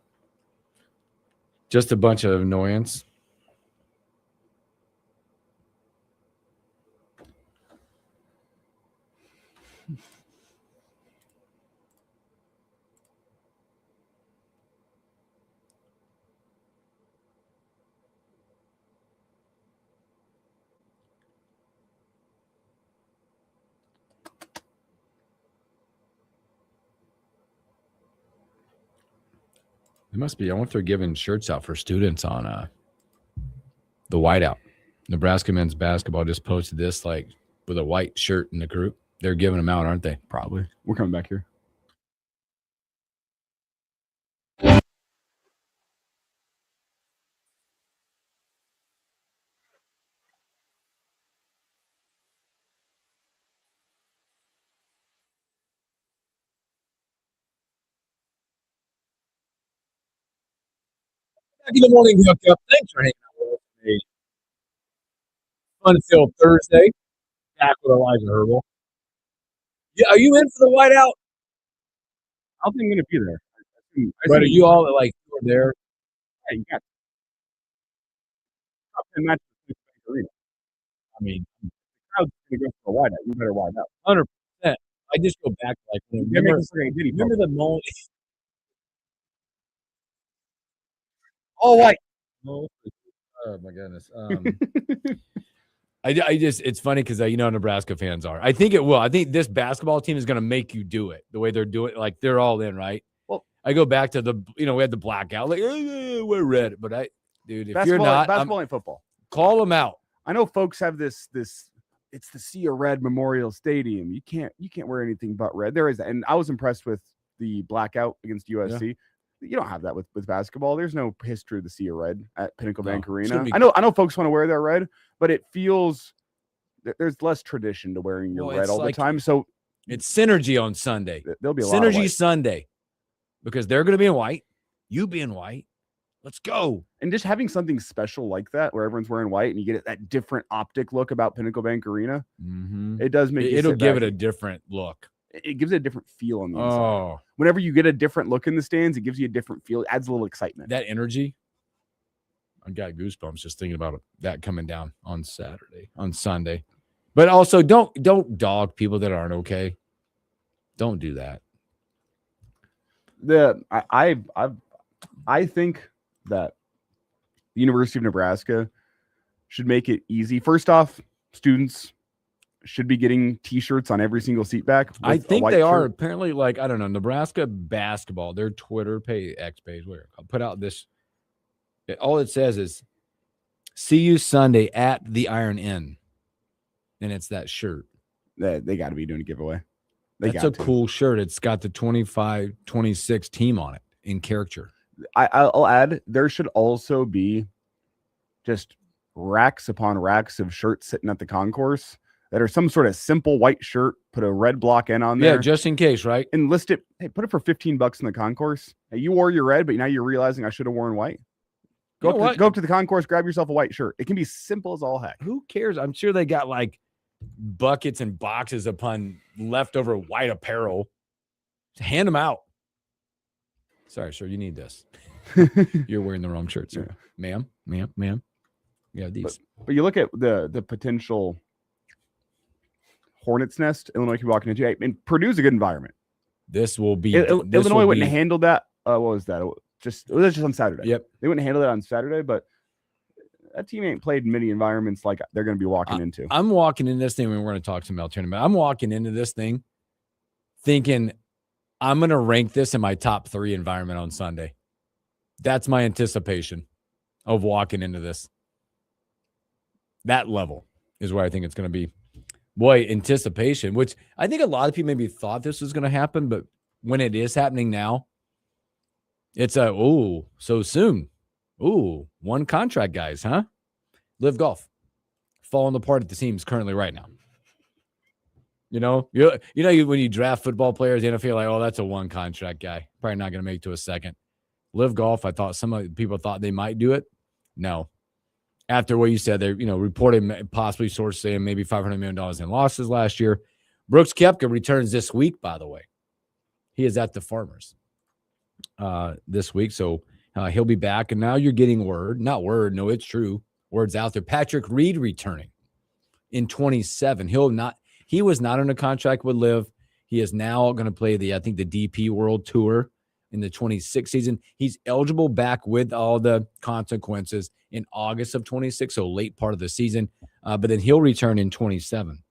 Just a bunch of annoyance. It must be. I wonder if they're giving shirts out for students on the whiteout. Nebraska men's basketball just posted this like with a white shirt in the group. They're giving them out, aren't they? Probably. We're coming back here. Good morning, Hookup. Thanks for hanging out with us. Fun-filled Thursday. Back with Elijah Herbal. Yeah, are you in for the whiteout? I don't think I'm going to be there. But are you all like you were there? Yeah, you got top 10 matches in the arena. I mean, The crowd's going to go for a wide out. You better wide out. 100%. I just go back to like remember the moment. All white. Oh my goodness. I just it's funny because you know Nebraska fans are. I think it will. I think this basketball team is going to make you do it the way they're doing. Like they're all in, right? Well, I go back to we had the blackout. Like we're red, but dude, if basketball, you're not, basketball ain't football. Call them out. I know folks have this. It's the Sea of Red Memorial Stadium. You can't wear anything but red. There is, and I was impressed with the blackout against USC. Yeah. You don't have that with basketball. There's no history of the Sea of Red at Pinnacle Bank Arena. I know folks want to wear their red, but it feels there's less tradition to wearing your red all the time. So it's synergy on Sunday. There'll be a synergy lot of Sunday because they're going to be in white. You be in white. Let's go. And just having something special like that where everyone's wearing white and you get that different optic look about Pinnacle Bank Arena, it does make it'll give it a different look. It gives it a different feel on the inside. Whenever you get a different look in the stands, it gives you a different feel. It adds a little excitement. That energy. I got goosebumps just thinking about that coming down on Sunday. But also don't dog people that aren't okay. Don't do that. I think that the University of Nebraska should make it easy. First off, students should be getting T-shirts on every single seat back. I think they are. Apparently, like, I don't know, Nebraska basketball, their Twitter X page, where I'll put out this. All it says is, see you Sunday at the Iron Inn. And it's that shirt. They got to be doing a giveaway. That's a cool shirt. It's got the 25-26 team on it in character. I'll add, there should also be just racks upon racks of shirts sitting at the concourse that are some sort of simple white shirt, put a red block N on there. Yeah, just in case, right? And list it. Hey, put it for $15 in the concourse. Hey, you wore your red, but now you're realizing I should have worn white. Go up to the concourse, grab yourself a white shirt. It can be simple as all heck. Who cares? I'm sure they got like buckets and boxes upon leftover white apparel. Just hand them out. Sorry, sir, you need this. You're wearing the wrong shirt, sir. Yeah. Ma'am. Yeah, these. But you look at the potential hornet's nest Illinois could be walking into. And Purdue's a good environment. This will be Illinois wouldn't have handled that. What was that? It was just on Saturday. Yep. They wouldn't handle that on Saturday, but that team ain't played many environments like they're going to be walking into. I'm walking in this thing when we're going to talk some tournament. I'm walking into this thing thinking I'm going to rank this in my top 3 environment on Sunday. That's my anticipation of walking into this. That level is where I think it's going to be. Boy, anticipation, which I think a lot of people maybe thought this was going to happen, but when it is happening now, it's so soon. Ooh, one contract, guys, huh? Live Golf falling apart at the seams currently right now. You know, when you draft football players, the NFL, like, oh, that's a one contract guy, probably not going to make it to a second. Live Golf, I thought some people thought they might do it. No, after what you said, they reported possibly sources saying maybe $500 million in losses last year. Brooks Koepka returns this week, by the way. He is at the Farmers this week, so he'll be back. And now you're getting no, it's true. Word's out there. Patrick Reed returning in 27. He was not on a contract with Liv. He is now going to play the DP World Tour in the 26 season. He's eligible back with all the consequences in August of 26, so late part of the season. But then he'll return in 27.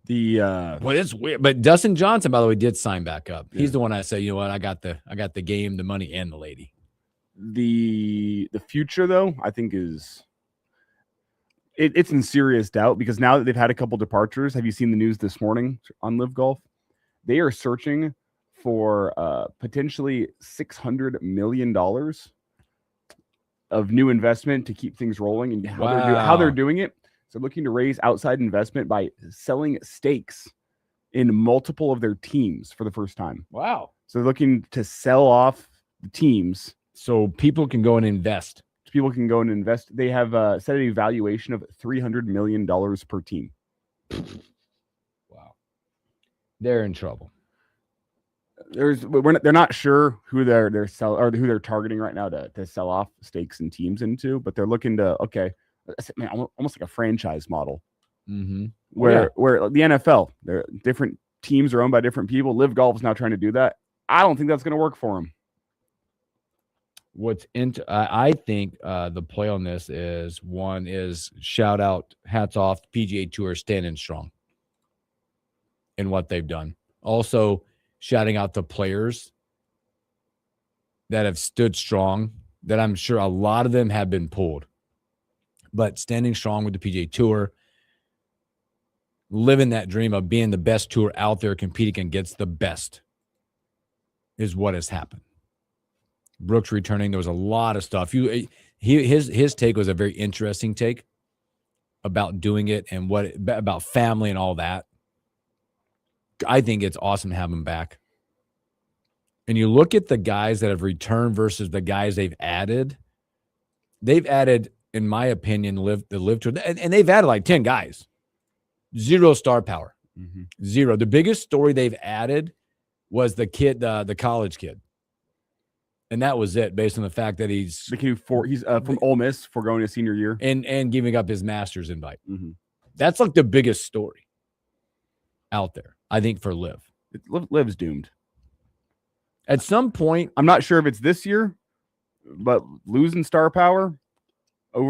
Well, it's weird. But Dustin Johnson, by the way, did sign back up. Yeah. He's the one I say, you know what, I got the game, the money, and the lady. The future, though, I think it's in serious doubt because now that they've had a couple departures, have you seen the news this morning on Live Golf? They are searching for potentially $600 million of new investment to keep things rolling, and how they're doing it. So looking to raise outside investment by selling stakes in multiple of their teams for the first time. Wow. So they're looking to sell off the teams so people can go and invest. They have set a valuation of $300 million per team. Wow. They're in trouble. They're not sure who they're targeting right now to sell off stakes and teams into, but they're looking to almost like a franchise model. Mm-hmm. Where the NFL, their different teams are owned by different people. Live Golf is now trying to do that. I don't think that's going to work for them. I think the play on this is shout out, hats off, PGA Tour standing strong in what they've done. Also, shouting out the players that have stood strong, that I'm sure a lot of them have been pulled, but standing strong with the PGA Tour, living that dream of being the best tour out there, competing against the best is what has happened. Brooks returning, there was a lot of stuff. His take was a very interesting take about doing it and about family and all that. I think it's awesome to have him back. And you look at the guys that have returned versus the guys they've added. They've added, in my opinion, the Live Tour, and they've added like 10 guys. 0 star power. Mm-hmm. 0. The biggest story they've added was the kid, the college kid. And that was it, based on the fact that he's from Ole Miss, foregoing his senior year. And giving up his master's invite. Mm-hmm. That's like the biggest story out there, I think, for Liv. Liv's doomed. At some point, I'm not sure if it's this year, but losing star power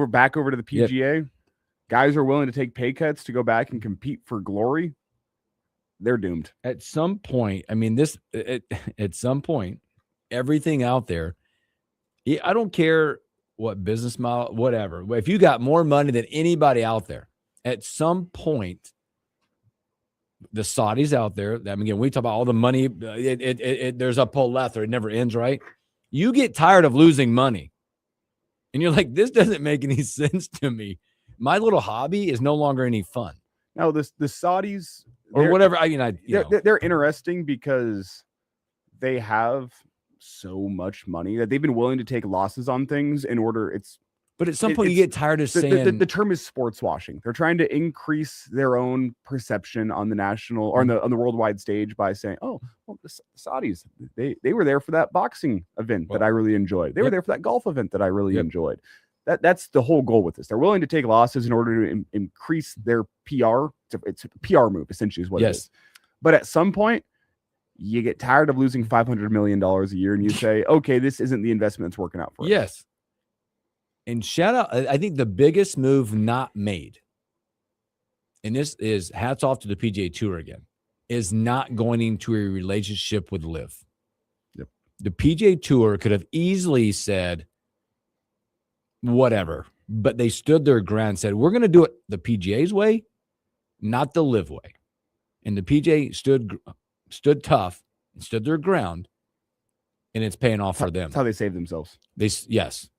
back over to the PGA, yep. Guys are willing to take pay cuts to go back and compete for glory. They're doomed. At some point, I mean, at some point, everything out there, I don't care what business model, whatever. If you got more money than anybody out there, at some point, the Saudis out there, I mean, again, we talk about all the money. There's a plethora. It never ends, right? You get tired of losing money. And you're like, this doesn't make any sense to me. My little hobby is no longer any fun. No, the Saudis or whatever. They're interesting because they have so much money that they've been willing to take losses on things in order. But at some point, you get tired of saying the term is sports washing. They're trying to increase their own perception on the national or on the worldwide stage by saying, "Oh, well, the Saudis they were there for that boxing event that I really enjoyed. They were there for that golf event that I really enjoyed." That's the whole goal with this. They're willing to take losses in order to increase their PR. It's a PR move, essentially, is what it is. But at some point, you get tired of losing $500 million a year, and you say, "Okay, this isn't the investment that's working out for us." Yes. And shout out, I think the biggest move not made, and this is hats off to the PGA Tour again, is not going into a relationship with Liv. Yep. The PGA Tour could have easily said whatever, but they stood their ground and said, we're going to do it the PGA's way, not the Liv way. And the PGA stood tough and stood their ground, and it's paying off for them. That's how they save themselves. Yes.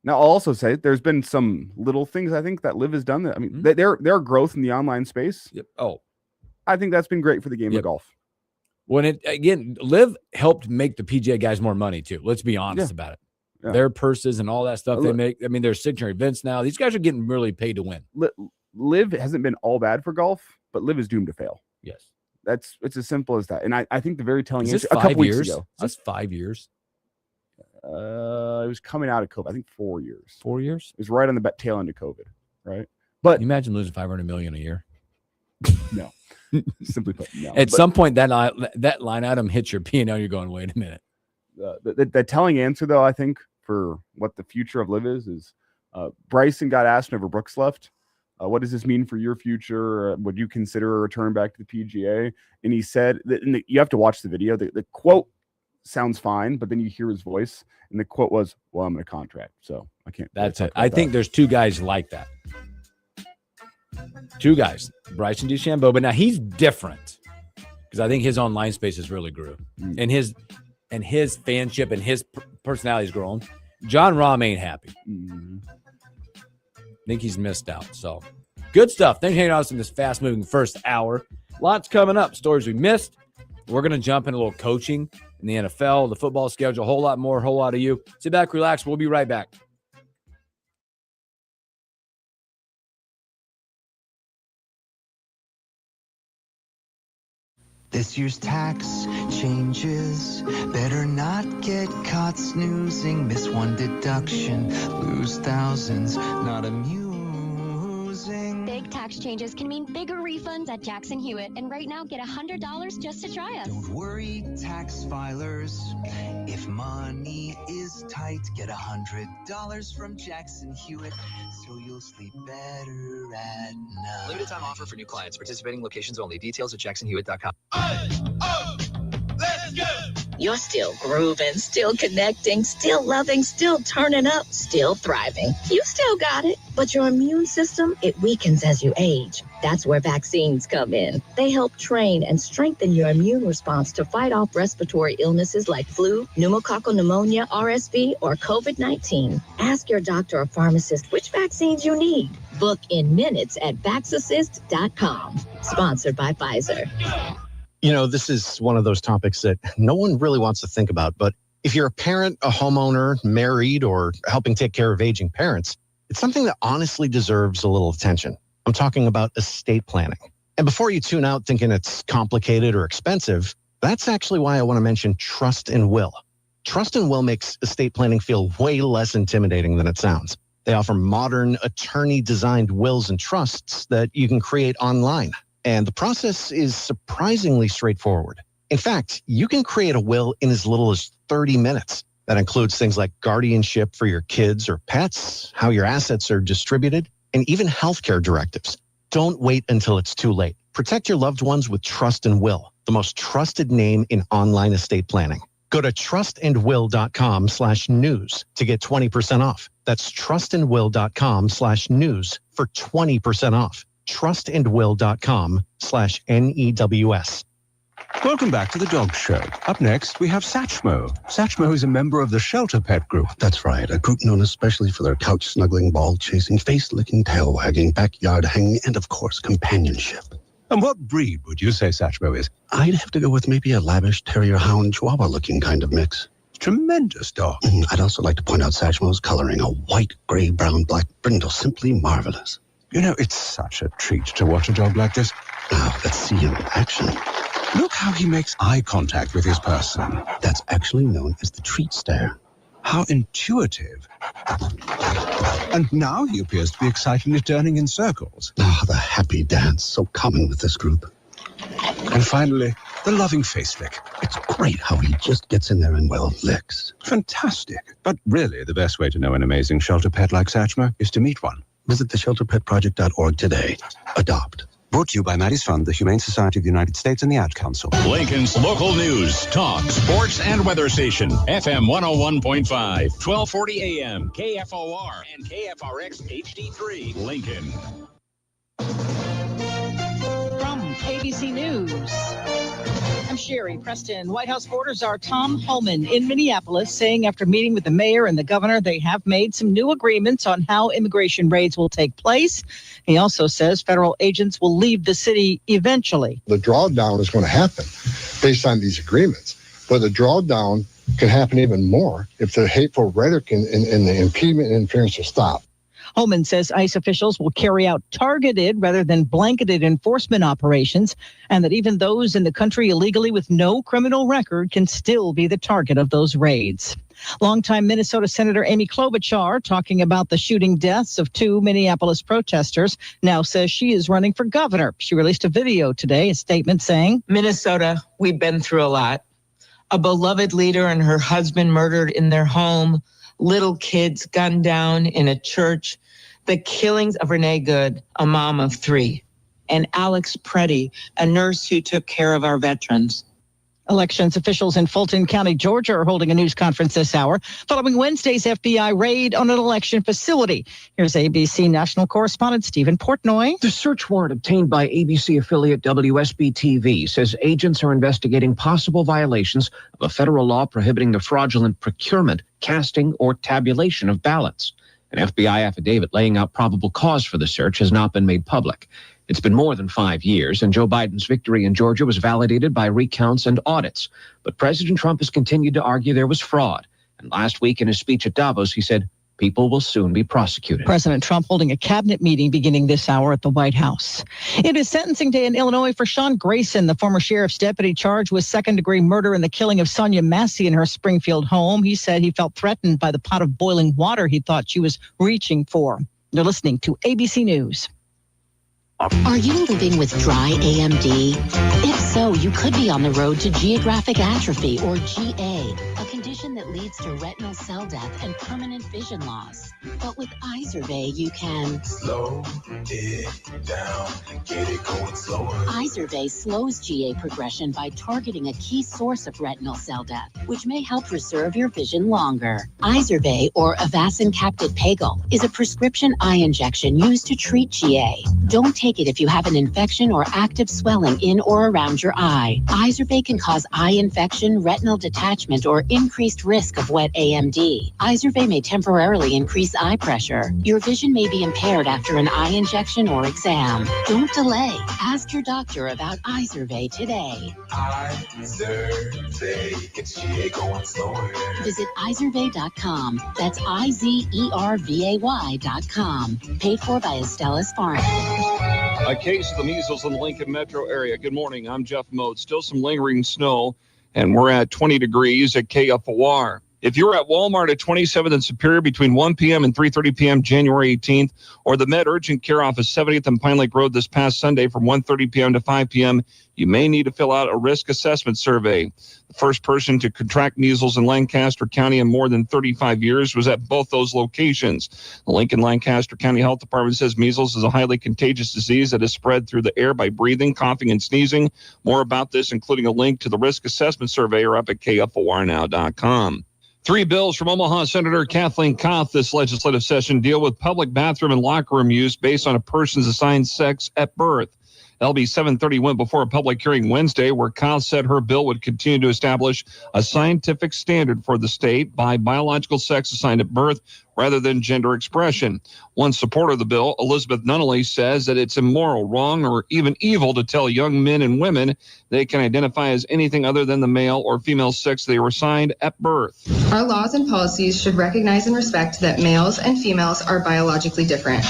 Now, I'll also say there's been some little things I think that Liv has done. That I mean, their growth in the online space. Yep. Oh, I think that's been great for the game of golf. When Liv helped make the PGA guys more money too. Let's be honest about it. Yeah. Their purses and all that stuff they make. I mean, there's signature events now. These guys are getting really paid to win. Liv hasn't been all bad for golf, but Liv is doomed to fail. Yes. It's as simple as that. And I think the very telling answer a couple weeks ago. That's 5 years. It was coming out of COVID. I think 4 years. 4 years? It was right on the tail end of COVID, right? But can you imagine losing $500 million a year? No. Simply put, no. At some point, that line item hits your P&L. You're going, wait a minute. The telling answer, though, I think, for what the future of Liv is Bryson got asked whenever Brooks left, What does this mean for your future? Would you consider a return back to the PGA? And he said that you have to watch the video. The quote sounds fine, but then you hear his voice, and the quote was, "Well, I'm in a contract, so I can't." That's it. I think there's two guys like that. Two guys, Bryson DeChambeau, but now he's different because I think his online space has really grew, and his fanship and his personality has grown. John Rahm ain't happy. I think he's missed out. So good stuff. Thanks for hanging out with us in this fast-moving first hour. Lots coming up. Stories we missed. We're going to jump into a little coaching in the NFL, the football schedule, a whole lot more, a whole lot of you. Sit back, relax. We'll be right back. This year's tax changes. Better not get caught snoozing. Miss one deduction, lose thousands. Not amusing. Big tax changes can mean bigger refunds at Jackson Hewitt. And right now, get $100 just to try us. Don't worry, tax filers. If money is tight, get $100 from Jackson Hewitt, so you'll sleep better at night. Limited time offer for new clients. Participating locations only. Details at jacksonhewitt.com. Let's go! You're still grooving, still connecting, still loving, still turning up, still thriving. You still got it, but your immune system, it weakens as you age. That's where vaccines come in. They help train and strengthen your immune response to fight off respiratory illnesses like flu, pneumococcal pneumonia, RSV, or COVID-19. Ask your doctor or pharmacist which vaccines you need. Book in minutes at vaxassist.com. Sponsored by Pfizer. You know, this is one of those topics that no one really wants to think about, but if you're a parent, a homeowner, married, or helping take care of aging parents, it's something that honestly deserves a little attention. I'm talking about estate planning. And before you tune out thinking it's complicated or expensive, that's actually why I want to mention Trust and Will. Trust and Will makes estate planning feel way less intimidating than it sounds. They offer modern, attorney-designed wills and trusts that you can create online. And the process is surprisingly straightforward. In fact, you can create a will in as little as 30 minutes. That includes things like guardianship for your kids or pets, how your assets are distributed, and even healthcare directives. Don't wait until it's too late. Protect your loved ones with Trust and Will, the most trusted name in online estate planning. Go to trustandwill.com/news to get 20% off. That's trustandwill.com/news for 20% off. trustandwill.com/NEWS. Welcome back to the Dog Show. Up next, we have Satchmo. Satchmo is a member of the Shelter Pet Group. That's right, a group known especially for their couch-snuggling, ball-chasing, face-licking, tail-wagging, backyard-hanging, and, of course, companionship. And what breed would you say Satchmo is? I'd have to go with maybe a lavish terrier-hound, chihuahua-looking kind of mix. Tremendous dog. I'd also like to point out Satchmo's coloring, a white, gray, brown, black brindle, simply marvelous. You know, it's such a treat to watch a dog like this. Now, let's see him in action. Look how he makes eye contact with his person. That's actually known as the treat stare. How intuitive. And now he appears to be excitedly turning in circles. Ah, the happy dance, so common with this group. And finally, the loving face lick. It's great how he just gets in there and, well, licks. Fantastic. But really, the best way to know an amazing shelter pet like Satchmo is to meet one. Visit theshelterpetproject.org today. Adopt. Brought to you by Maddie's Fund, the Humane Society of the United States, and the Ad Council. Lincoln's local news, talk, sports, and weather station. FM 101.5, 1240 AM, KFOR, and KFRX HD3, Lincoln. From ABC News, I'm Sherry Preston. White House border czar Tom Homan in Minneapolis saying after meeting with the mayor and the governor, they have made some new agreements on how immigration raids will take place. He also says federal agents will leave the city eventually. The drawdown is going to happen based on these agreements, but the drawdown can happen even more if the hateful rhetoric and the impediment and interference will stop. Homan says ICE officials will carry out targeted rather than blanketed enforcement operations, and that even those in the country illegally with no criminal record can still be the target of those raids. Longtime Minnesota Senator Amy Klobuchar, talking about the shooting deaths of 2 Minneapolis protesters, now says she is running for governor. She released a video today, a statement saying, Minnesota, we've been through a lot. A beloved leader and her husband murdered in their home, little kids gunned down in a church. The killings of Renee Good, a mom of 3, and Alex Preddy, a nurse who took care of our veterans. Elections officials in Fulton County, Georgia are holding a news conference this hour following Wednesday's FBI raid on an election facility. Here's ABC national correspondent Stephen Portnoy. The search warrant obtained by ABC affiliate WSB-TV says agents are investigating possible violations of a federal law prohibiting the fraudulent procurement, casting, or tabulation of ballots. An FBI affidavit laying out probable cause for the search has not been made public. It's been more than 5 years, and Joe Biden's victory in Georgia was validated by recounts and audits. But President Trump has continued to argue there was fraud. And last week in his speech at Davos, he said people will soon be prosecuted. President Trump holding a cabinet meeting beginning this hour at the White House. It is sentencing day in Illinois for Sean Grayson, the former sheriff's deputy charged with second-degree murder in the killing of Sonia Massey in her Springfield home. He said he felt threatened by the pot of boiling water he thought she was reaching for. You're listening to ABC News. Are you living with dry AMD? If so, you could be on the road to geographic atrophy, or GA, a condition that leads to retinal cell death and permanent vision loss. But with Izervay, you can slow it down, get it going slower. Izervay slows GA progression by targeting a key source of retinal cell death, which may help preserve your vision longer. Izervay, or Avastin Capted Pagel, is a prescription eye injection used to treat GA. Don't take it if you have an infection or active swelling in or around your eye. Izervay can cause eye infection, retinal detachment, or increased risk of wet AMD. Izervay may temporarily increase eye pressure. Your vision may be impaired after an eye injection or exam. Don't delay. Ask your doctor about Izervay today. Izervay gets GA going slower. Visit Izervay.com. That's IZERVAY.com. Paid for by Astellas Pharma. A case of the measles in the Lincoln metro area. Good morning. I'm Jeff Moat. Still some lingering snow, and we're at 20 degrees at KFOR. If you're at Walmart at 27th and Superior between 1 p.m. and 3:30 p.m. January 18th, or the Med Urgent Care Office 70th and Pine Lake Road this past Sunday from 1:30 p.m. to 5 p.m., you may need to fill out a risk assessment survey. The first person to contract measles in Lancaster County in more than 35 years was at both those locations. The Lincoln Lancaster County Health Department says measles is a highly contagious disease that is spread through the air by breathing, coughing, and sneezing. More about this, including a link to the risk assessment survey, are up at KFORnow.com. 3 bills from Omaha Senator Kathleen Koth this legislative session deal with public bathroom and locker room use based on a person's assigned sex at birth. LB 730 went before a public hearing Wednesday where Koth said her bill would continue to establish a scientific standard for the state by biological sex assigned at birth rather than gender expression. One supporter of the bill, Elizabeth Nunnally, says that it's immoral, wrong, or even evil to tell young men and women they can identify as anything other than the male or female sex they were assigned at birth. Our laws and policies should recognize and respect that males and females are biologically different.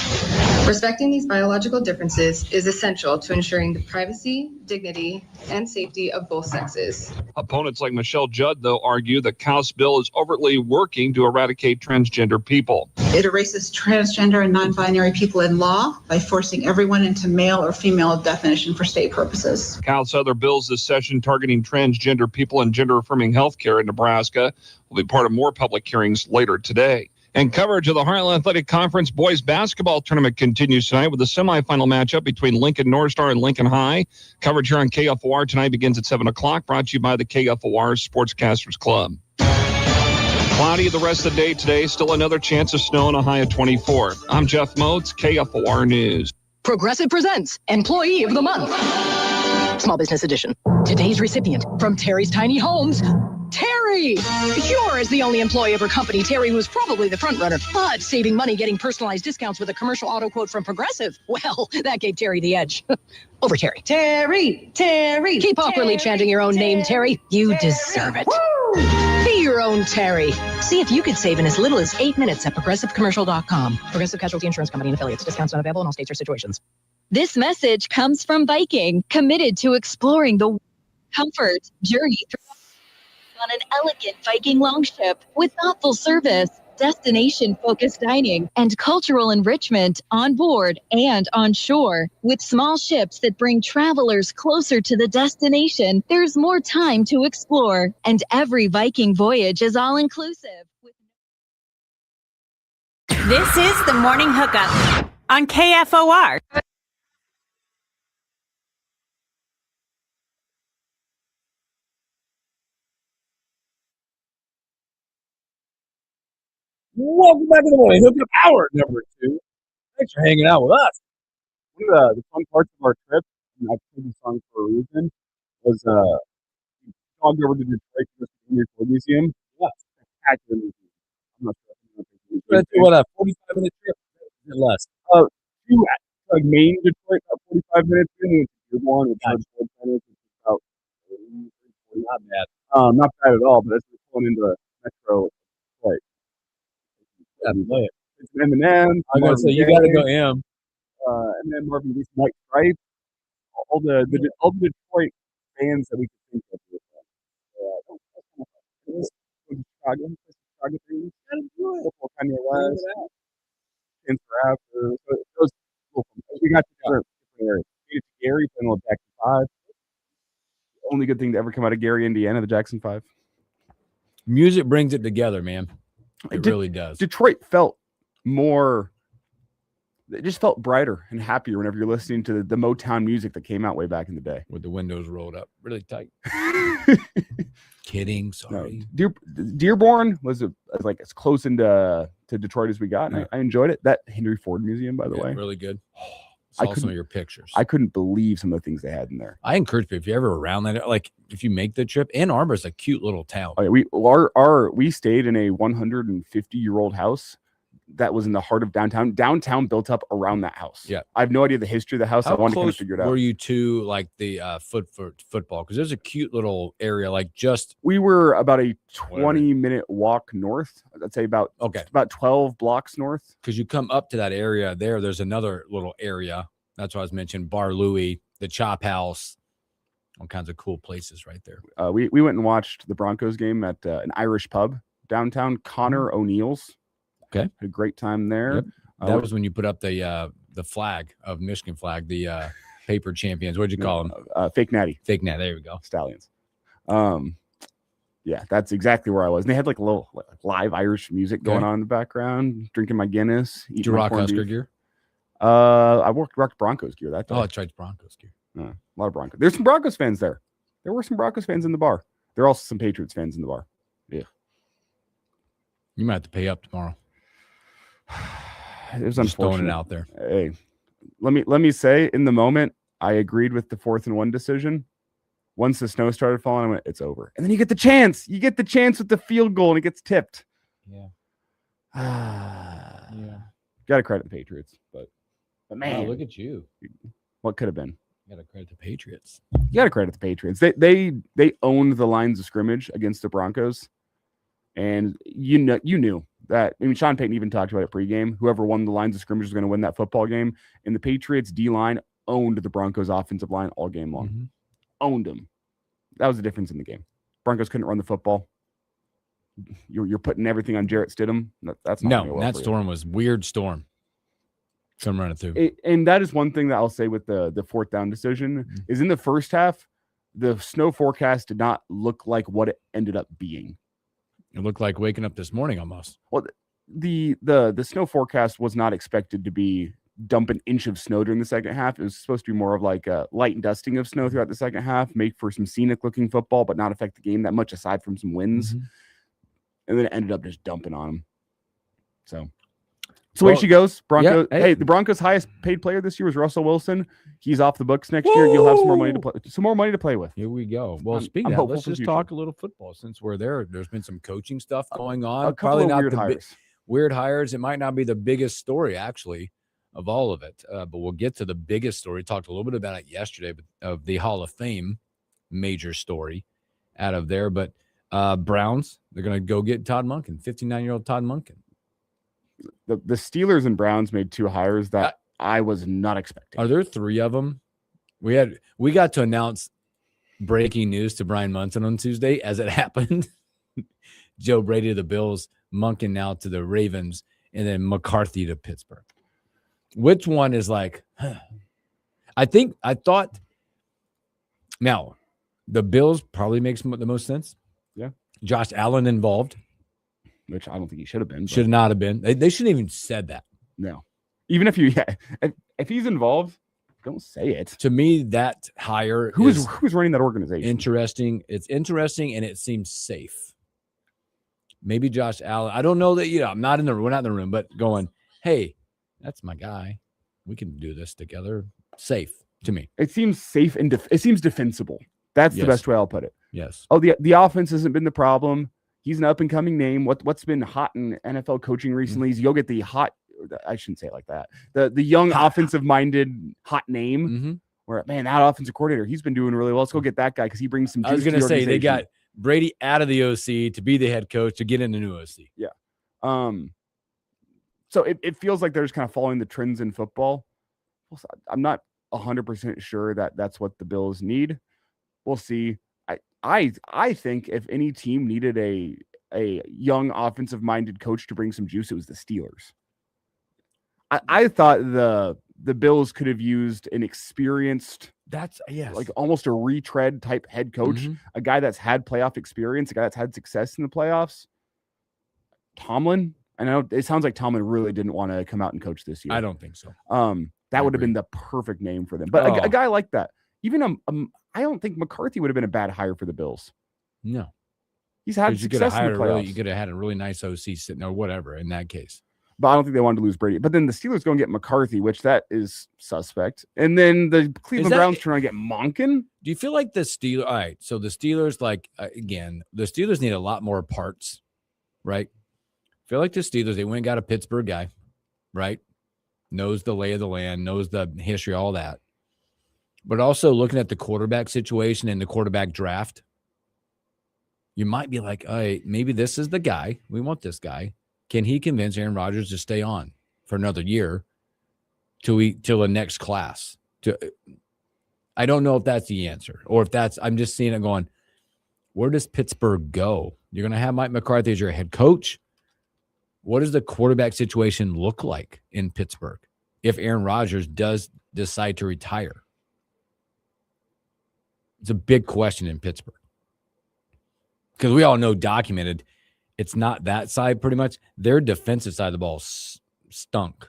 Respecting these biological differences is essential to ensuring the privacy, dignity, and safety of both sexes. Opponents like Michelle Judd, though, argue that Koth's bill is overtly working to eradicate transgender people. It erases transgender and non-binary people in law by forcing everyone into male or female definition for state purposes. Koth's other bills this session targeting transgender people and gender-affirming health care in Nebraska will be part of more public hearings later today. And coverage of the Heartland Athletic Conference boys basketball tournament continues tonight with the semifinal matchup between Lincoln North Star and Lincoln High. Coverage here on KFOR tonight begins at 7 o'clock, brought to you by the KFOR Sportscasters Club. Cloudy the rest of the day today, still another chance of snow and a high of 24. I'm Jeff Moats, KFOR News. Progressive presents Employee of the Month. Small Business Edition. Today's recipient from Terry's Tiny Homes, Terry. Sure, as the only employee of her company, Terry was probably the front runner, but saving money getting personalized discounts with a commercial auto quote from Progressive, well, that gave Terry the edge. Over Terry. Terry. Keep awkwardly chanting your own name, Terry. You deserve it. Woo! Be your own Terry. See if you could save in as little as 8 minutes at progressivecommercial.com. Progressive Casualty Insurance Company and affiliates. Discounts not available in all states or situations. This message comes from Viking, committed to exploring the comfort journey on an elegant Viking longship with thoughtful service, destination-focused dining, and cultural enrichment on board and on shore. With small ships that bring travelers closer to the destination, there's more time to explore, and every Viking voyage is all-inclusive. This is the Morning Hookup on KFOR. Welcome back to the Morning Hookup Hour number 2. Thanks for hanging out with us. One of the fun parts of our trip, and I've played the song for a reason, was we jogged over to Detroit to the Henry Ford Museum. Yeah, spectacular museum. I'm not sure if you know That's what, a 45-minute trip? Less. To like main Detroit, about 45 minutes in, and Dearborn with George Ford Center, which is about 40, not bad. Not bad at all, but as we're pulling into Metro Detroit. It's Eminem. I'm gonna say you got to go M. And then Marvin Gaye, Mike Stripe, all the Detroit fans that we could think of. Chicago things. Kanye West, Chance the Rapper. So those we got to different areas. Gary playing with Jackson 5. The only good thing to ever come out of Gary, Indiana, the Jackson 5. Music brings it together, man. It really does. Detroit felt more. It just felt brighter and happier whenever you're listening to the Motown music that came out way back in the day. With the windows rolled up really tight. Kidding. Sorry. No, Dearborn was like as close into Detroit as we got. And I enjoyed it. That Henry Ford Museum, by the way. Really good. Saw some of your pictures. I couldn't believe some of the things they had in there. I encourage people, if you're ever around that, like if you make the trip, Ann Arbor is a cute little town. Oh, yeah, we stayed in a 150-year-old house that was in the heart of downtown. Downtown built up around that house. Yeah. I have no idea the history of the house. How I wanted to kind of close figure it out. were you to like the football? Because there's a cute little area, like just we were about a 20-minute walk north. I'd say about 12 blocks north. Because you come up to that area there's another little area. That's what I was mentioning. Bar Louie, the Chop House, all kinds of cool places right there. We went and watched the Broncos game at an Irish pub downtown, Connor O'Neill's. Okay, had a great time there. Yep. That was when you put up the flag of Michigan flag, the paper champions. What'd you call them? Fake Natty. Fake Natty. There we go. Stallions. Yeah, that's exactly where I was. And they had like a little live Irish music going on in the background. Drinking my Guinness. Did you rock Husker gear? I rocked Broncos gear that day. Oh, I tried Broncos gear. A lot of Broncos. There's some Broncos fans there. There were some Broncos fans in the bar. There are also some Patriots fans in the bar. Yeah. You might have to pay up tomorrow. It was just unfortunate. throwing it out there. Hey, let me say, in the moment, I agreed with the 4th and 1 decision. Once the snow started falling, I went, it's over. And then you get the chance. You get the chance with the field goal, and it gets tipped. Yeah. Yeah. Got to credit the Patriots, but man, wow, look at you. What could have been? You got to credit the Patriots. You got to credit the Patriots. They owned the lines of scrimmage against the Broncos, and you knew that. I mean, Sean Payton even talked about it pregame. Whoever won the lines of scrimmage was going to win that football game. And the Patriots D-line owned the Broncos offensive line all game long. Mm-hmm. Owned them. That was the difference in the game. Broncos couldn't run the football. You're putting everything on Jarrett Stidham. That's not that storm was weird storm. Some running through. And that is one thing that I'll say with the 4th down decision is in the first half, the snow forecast did not look like what it ended up being. It looked like waking up this morning almost. Well, the snow forecast was not expected to be dump an inch of snow during the second half. It was supposed to be more of like a light dusting of snow throughout the second half, make for some scenic looking football, but not affect the game that much aside from some winds. Mm-hmm. And then it ended up just dumping on them. So the way she goes. Broncos. Yeah, hey, the Broncos' highest paid player this year was Russell Wilson. He's off the books next year. You'll have some more money to play with. Here we go. Well, speaking of that, let's just talk a little football since we're there. There's been some coaching stuff going on. A couple of weird hires. Weird hires. It might not be the biggest story actually of all of it, but we'll get to the biggest story. Talked a little bit about it yesterday, but of the Hall of Fame major story out of there. But Browns, they're going to go get Todd Monken, 59-year-old Todd Monken. The Steelers and Browns made 2 hires that I was not expecting. Are there 3 of them? We got to announce breaking news to Brian Munson on Tuesday as it happened. Joe Brady to the Bills, Monken now to the Ravens, and then McCarthy to Pittsburgh. Which one is like, I thought now the Bills probably makes the most sense. Yeah. Josh Allen involved. which I don't think he should have been. Should not have been. They shouldn't even said that. No. Even if if he's involved, don't say it. To me, that hire who's running that organization? Interesting. It's interesting, and it seems safe. Maybe Josh Allen. I don't know that, we're not in the room, but going, hey, that's my guy. We can do this together. Safe to me. It seems safe and it seems defensible. That's the best way I'll put it. Yes. Oh, the offense hasn't been the problem. He's an up and coming name. What's been hot in NFL coaching recently is you'll get the hot. I shouldn't say it like that. The young offensive minded hot name. Where that offensive coordinator, he's been doing really well. Let's go get that guy because he brings some. I was going to say they got Brady out of the OC to be the head coach to get in the new OC. Yeah. So it feels like they're just kind of following the trends in football. I'm not 100% sure that that's what the Bills need. We'll see. I think if any team needed a young offensive minded coach to bring some juice, it was the Steelers. I thought the Bills could have used an experienced, like almost a retread type head coach, a guy that's had playoff experience, a guy that's had success in the playoffs. Tomlin. I know it sounds like Tomlin really didn't want to come out and coach this year. I don't think so. That would have been the perfect name for them. But a guy like that, even I don't think McCarthy would have been a bad hire for the Bills. No, he's had success in the playoffs. You could have had a really nice OC sitting or whatever in that case. But I don't think they wanted to lose Brady. But then the Steelers go and get McCarthy, which that is suspect. And then the Cleveland Browns trying to get Monken. Do you feel like the Steelers? All right, so the Steelers, again, the Steelers need a lot more parts, right? I feel like the Steelers, they went and got a Pittsburgh guy, right? Knows the lay of the land, knows the history, all that. But also looking at the quarterback situation and the quarterback draft, you might be like, all right, maybe this is the guy. We want this guy. Can he convince Aaron Rodgers to stay on for another year till the next class? I don't know if that's the answer or if that's, I'm just seeing it going, where does Pittsburgh go? You're going to have Mike McCarthy as your head coach. What does the quarterback situation look like in Pittsburgh if Aaron Rodgers does decide to retire? It's a big question in Pittsburgh because we all know documented it's not that side pretty much. Their defensive side of the ball stunk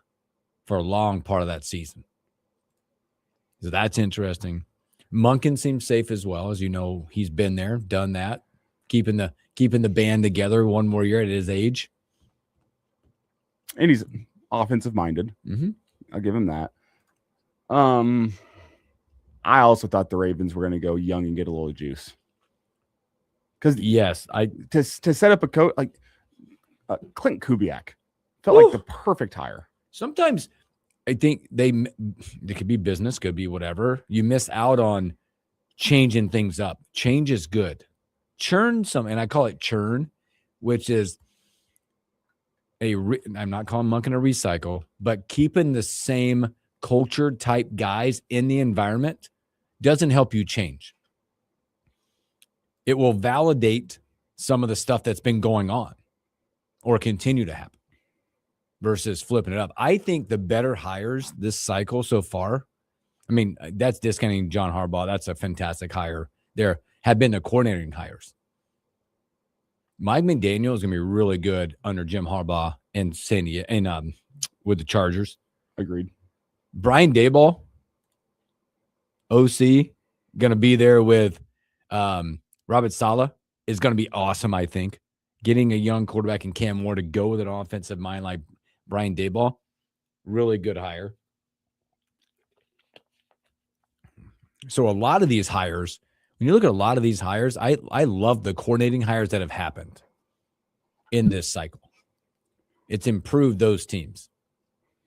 for a long part of that season. So that's interesting. Monken seems safe as well. As you know, he's been there, done that, keeping the band together one more year at his age. And he's offensive minded. I'll give him that. I also thought the Ravens were going to go young and get a little juice. Because to set up a coach like Clint Kubiak felt like the perfect hire. Sometimes I think it could be business, could be whatever. You miss out on changing things up. Change is good. Churn and I call it churn, which is I'm not calling Monken a recycle, but keeping the same culture type guys in the environment doesn't help you change. It will validate some of the stuff that's been going on or continue to happen versus flipping it up. I think the better hires this cycle so far, I mean, that's discounting John Harbaugh. That's a fantastic hire. There have been the coordinating hires. Mike McDaniel is going to be really good under Jim Harbaugh and Sandy and with the Chargers. Agreed. Brian Daboll, OC, going to be there with Robert Saleh is going to be awesome, I think. Getting a young quarterback in Cam Moore to go with an offensive mind like Brian Daboll, really good hire. So a lot of these hires, when you look at a lot of these hires, I love the coordinating hires that have happened in this cycle. It's improved those teams.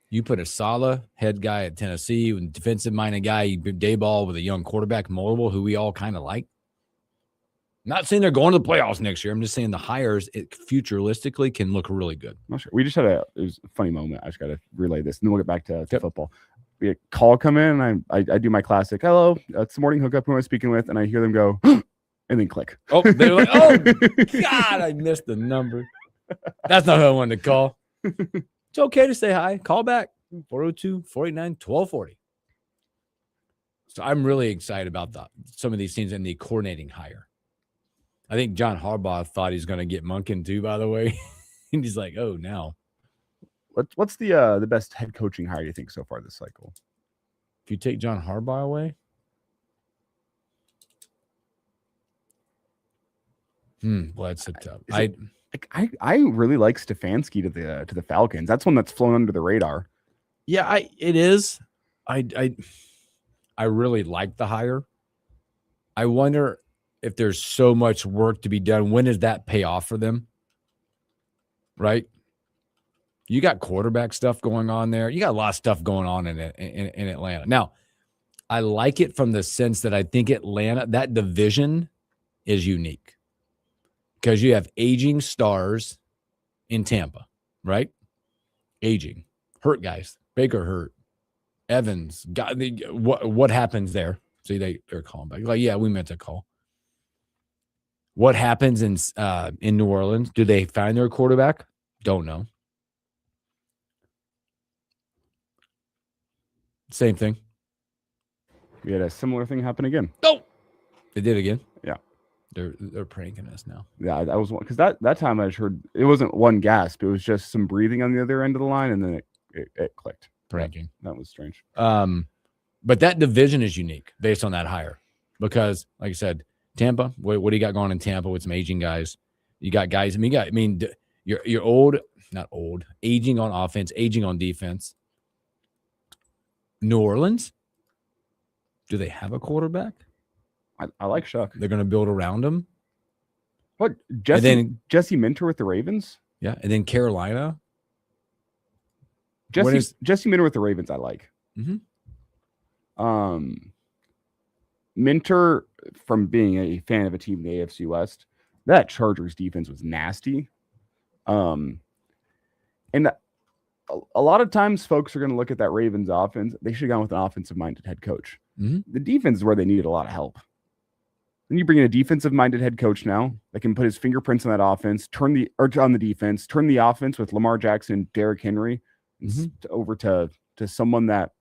You put a Saleh head guy at Tennessee, with a defensive-minded guy, Daboll with a young quarterback, Mobile, who we all kind of like. Not saying they're going to the playoffs next year. I'm just saying the hires, futuristically, can look really good. Not sure. We just had it was a funny moment. I just got to relay this, and then we'll get back to football. We had a call come in, and I do my classic, hello, it's the morning hookup, who am I speaking with? And I hear them go, and then click. Oh, they're like, oh, God, I missed the number. That's not who I wanted to call. It's okay to say hi. Call back, 402-489-1240. So I'm really excited about some of these teams and the coordinating hire. I think John Harbaugh thought he's going to get Monken too, by the way. And he's like, oh, now. What's the best head coaching hire you think so far this cycle? If you take John Harbaugh away? Well, that's a tough. I really like Stefanski to the Falcons. That's one that's flown under the radar. Yeah, it is. I really like the hire. I wonder if there's so much work to be done. When does that pay off for them? Right? You got quarterback stuff going on there. You got a lot of stuff going on in Atlanta. Now, I like it from the sense that I think Atlanta, that division is unique because you have aging stars in Tampa, right? Aging, hurt guys. Baker hurt. Evans, what happens there? See, they're calling back. Like, yeah, we meant to call. What happens in New Orleans? Do they find their quarterback? Don't know. Same thing. We had a similar thing happen again. Oh, they did again. Yeah, they're pranking us now. Yeah, that was one because that time I just heard it wasn't one gasp; it was just some breathing on the other end of the line, and then it clicked. Pranking. That was strange. But that division is unique based on that hire because, like I said, Tampa. What do you got going in Tampa with some aging guys? You got guys. You're old, not old, aging on offense, aging on defense. New Orleans, do they have a quarterback? I like Shuck. They're going to build around him. What Jesse Minter with the Ravens? Yeah, and then Carolina. Jesse Minter with the Ravens, I like. Mm-hmm. Minter, from being a fan of a team in the AFC West, that Chargers defense was nasty. And a lot of times folks are going to look at that Ravens offense. They should have gone with an offensive-minded head coach. Mm-hmm. The defense is where they needed a lot of help. Then you bring in a defensive-minded head coach now that can put his fingerprints on that offense, on the defense, turn the offense with Lamar Jackson and Derrick Henry over to someone that,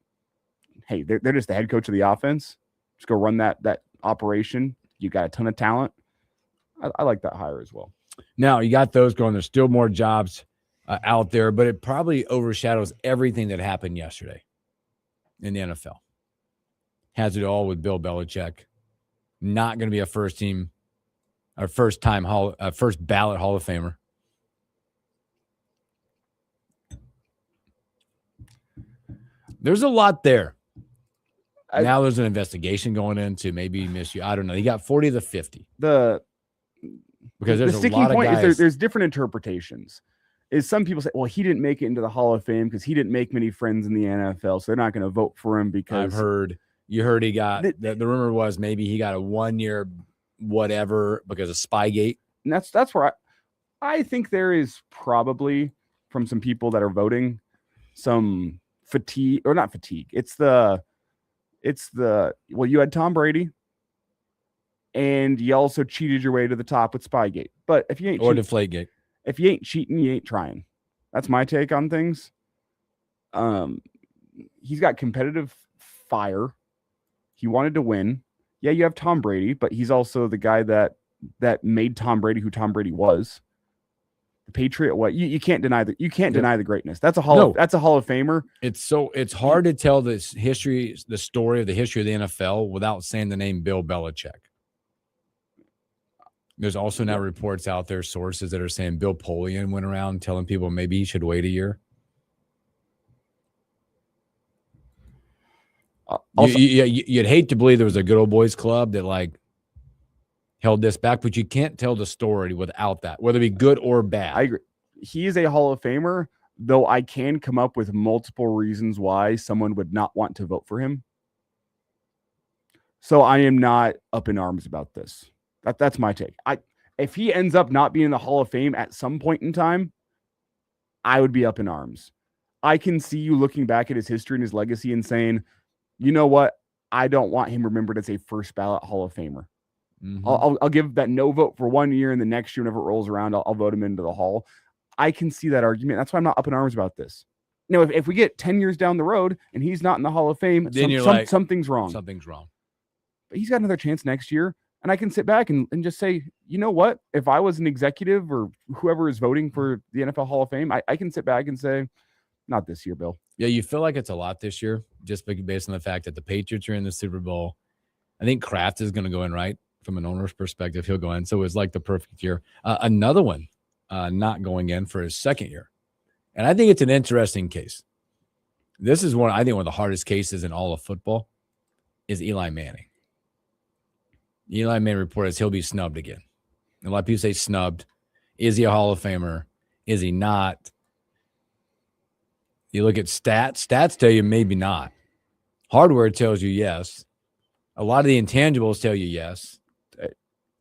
hey, they're just the head coach of the offense. Just go run that operation. You got a ton of talent. I like that hire as well. Now you got those going. There's still more jobs out there, but it probably overshadows everything that happened yesterday in the NFL. Has it all with Bill Belichick. Not going to be a first ballot Hall of Famer. There's a lot there. Now there's an investigation going into maybe miss you. I don't know. He got 40 of the 50. Because there's the sticking a lot point of guys. is there's different interpretations. Is some people say, well, he didn't make it into the Hall of Fame because he didn't make many friends in the NFL, so they're not going to vote for him because you heard he got the rumor was maybe he got a 1 year whatever because of Spygate. And that's where I think there is probably from some people that are voting some fatigue or not fatigue. It's the you had Tom Brady and you also cheated your way to the top with Spygate. But if you ain't Deflategate. If you ain't cheating, you ain't trying. That's my take on things. He's got competitive fire. He wanted to win. Yeah, you have Tom Brady, but he's also the guy that made Tom Brady who Tom Brady was. The Patriot. What you can't deny that. You can't deny the greatness. That's a Hall of Famer. It's hard to tell the story of the history of the NFL without saying the name Bill Belichick. There's also now reports out there, sources that are saying Bill Polian went around telling people maybe he should wait a year. You'd hate to believe there was a good old boys club that held this back, but you can't tell the story without that, whether it be good or bad. I agree. He is a Hall of Famer, though I can come up with multiple reasons why someone would not want to vote for him. So I am not up in arms about this. That's my take. If he ends up not being in the Hall of Fame at some point in time, I would be up in arms. I can see you looking back at his history and his legacy and saying, you know what? I don't want him remembered as a first ballot Hall of Famer. Mm-hmm. I'll give that no vote for 1 year, and the next year, whenever it rolls around, I'll vote him into the Hall. I can see that argument. That's why I'm not up in arms about this. Now, if we get 10 years down the road and he's not in the Hall of Fame, then something's wrong. Something's wrong. But he's got another chance next year. And I can sit back and just say, you know what? If I was an executive or whoever is voting for the NFL Hall of Fame, I can sit back and say, not this year, Bill. Yeah, you feel like it's a lot this year, just based on the fact that the Patriots are in the Super Bowl. I think Kraft is going to go in, right? From an owner's perspective, he'll go in. So it's like the perfect year. Another one not going in for his second year. And I think it's an interesting case. This is one of the hardest cases in all of football is Eli Manning. Eli Manning reported he'll be snubbed again. A lot of people say snubbed. Is he a Hall of Famer? Is he not? You look at stats. Stats tell you maybe not. Hardware tells you yes. A lot of the intangibles tell you yes.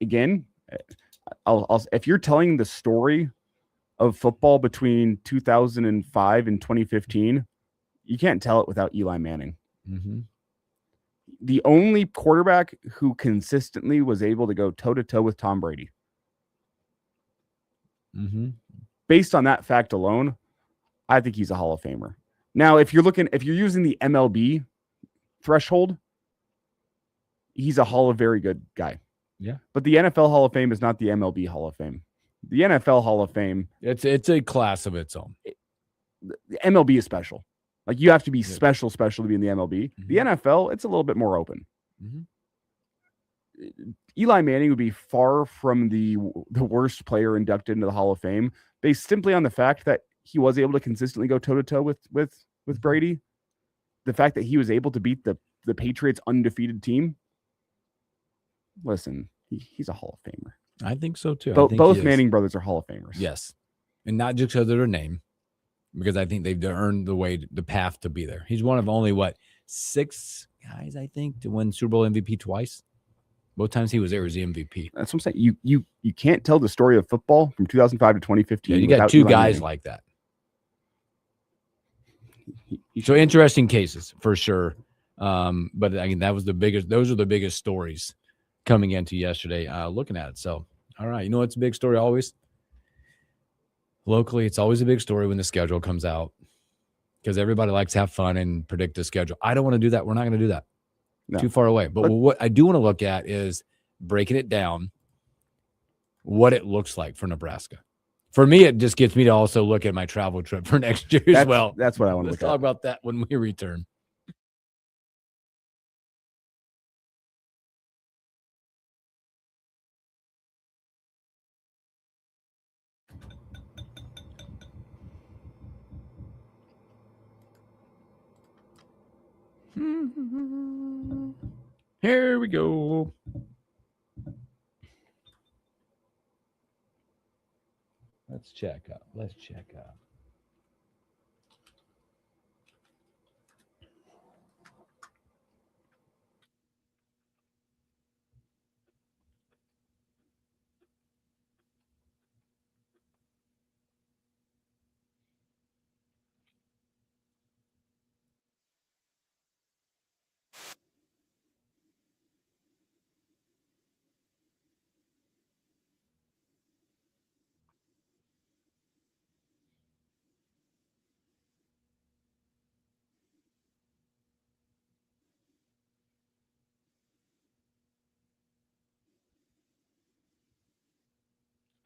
Again, if you're telling the story of football between 2005 and 2015, you can't tell it without Eli Manning. Mm-hmm. The only quarterback who consistently was able to go toe-to-toe with Tom Brady. Mm-hmm. Based on that fact alone, I think he's a Hall of Famer. Now, if you're using the MLB threshold, he's a very good guy. Yeah. But the NFL Hall of Fame is not the MLB Hall of Fame. The NFL Hall of Fame, it's a class of its own. The MLB is special. Like you have to be special to be in the MLB. Mm-hmm. The NFL, it's a little bit more open. Mm-hmm. Eli Manning would be far from the worst player inducted into the Hall of Fame based simply on the fact that he was able to consistently go toe-to-toe with Brady. The fact that he was able to beat the Patriots' undefeated team. Listen, he's a Hall of Famer. I think so too. Both Manning brothers are Hall of Famers. Yes. And not just because of their name, because I think they've earned the path to be there. He's one of only 6 guys, I think, to win Super Bowl MVP twice. Both times he was there as the MVP. That's what I'm saying. You can't tell the story of football from 2005 to 2015. Yeah, you got 2 guys like that. So interesting cases for sure. But again, those are the biggest stories coming into yesterday, looking at it. So, all right. You know what's a big story always? Locally, it's always a big story when the schedule comes out because everybody likes to have fun and predict the schedule. I don't want to do that. We're not going to do that. No. Too far away. But what I do want to look at is breaking it down, what it looks like for Nebraska. For me, it just gets me to also look at my travel trip for next year as well. That's what I want to look at. Let's talk about that when we return. Here we go. Let's check up.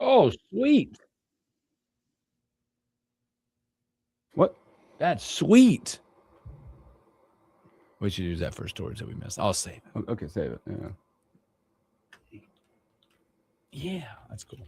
Oh, sweet. What? That's sweet. We should use that for storage that we missed. I'll save it. Okay, save it. Yeah. Yeah, that's cool.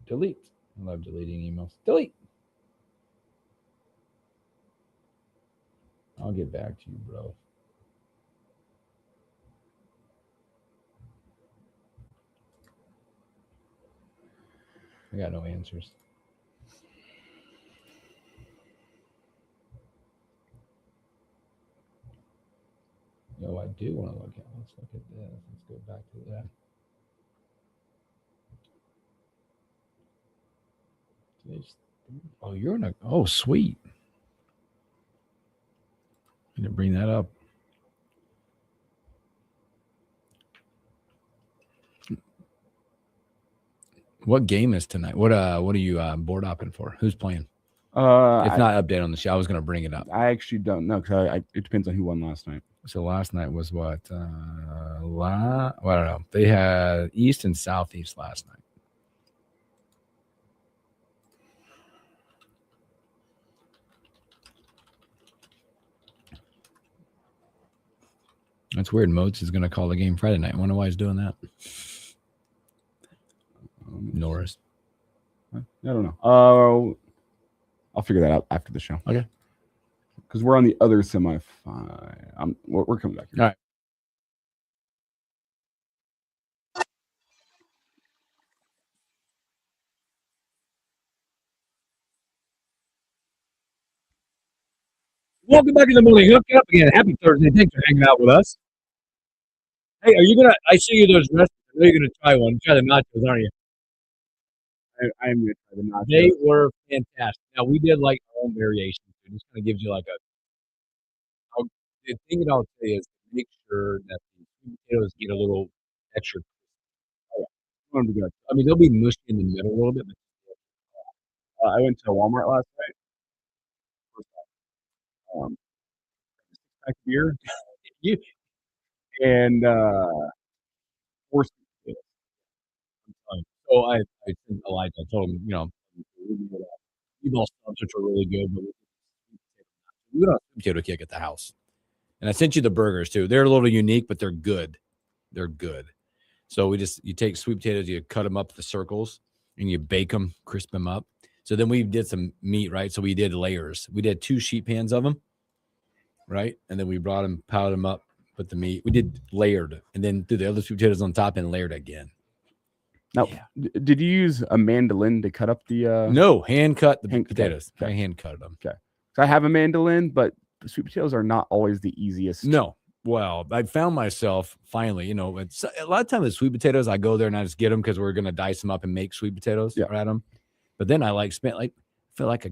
Delete. I love deleting emails. Delete. I'll get back to you, bro. I got no answers. No, I do want to look at. Let's look at this. Let's go back to that. Oh, you're in a. Oh, sweet. I didn't bring that up. What game is tonight? What are you board hopping for? Who's playing? If not, update on the show. I was going to bring it up. I actually don't know because it depends on who won last night. So last night was what? I don't know. They had East and Southeast last night. That's weird. Moats is going to call the game Friday night. I wonder why he's doing that. Norris. I don't know. I'll figure that out after the show. Okay. Because we're on the other semifinal. We're coming back here. All right. Welcome back in the morning. Hookup again. Happy Thursday. Thanks for hanging out with us. Hey, are you gonna? I see you those restaurants. I know you're gonna try one. Try the nachos, aren't you? I am gonna try the nachos. They were fantastic. Now we did like our own variations. It just kind of gives you like the thing that I'll say is make sure that the sweet potatoes get a little extra. Oh, yeah. I mean, they'll be mushy in the middle a little bit. But I went to Walmart last night. Pack of beer. And 4 sweet potatoes. So I sent Elijah. I told him, meatball subs, which are really good, but we got a sweet potato kick at the house. And I sent you the burgers too. They're a little unique, but they're good. They're good. So you take sweet potatoes, you cut them up the circles, and you bake them, crisp them up. So then we did some meat, right? So we did layers. We did 2 sheet pans of them, right? And then we brought them, powdered them up, put the meat. We did layered, and then threw the other sweet potatoes on top and layered again. Now, did you use a mandolin to cut up the? No, hand cut the potatoes. Okay. I hand cut them. Okay, so I have a mandolin, but the sweet potatoes are not always the easiest. No, well, I found myself finally. It's a lot of times with sweet potatoes, I go there and I just get them because we're gonna dice them up and make sweet potatoes. Yeah. At them. But then I feel like a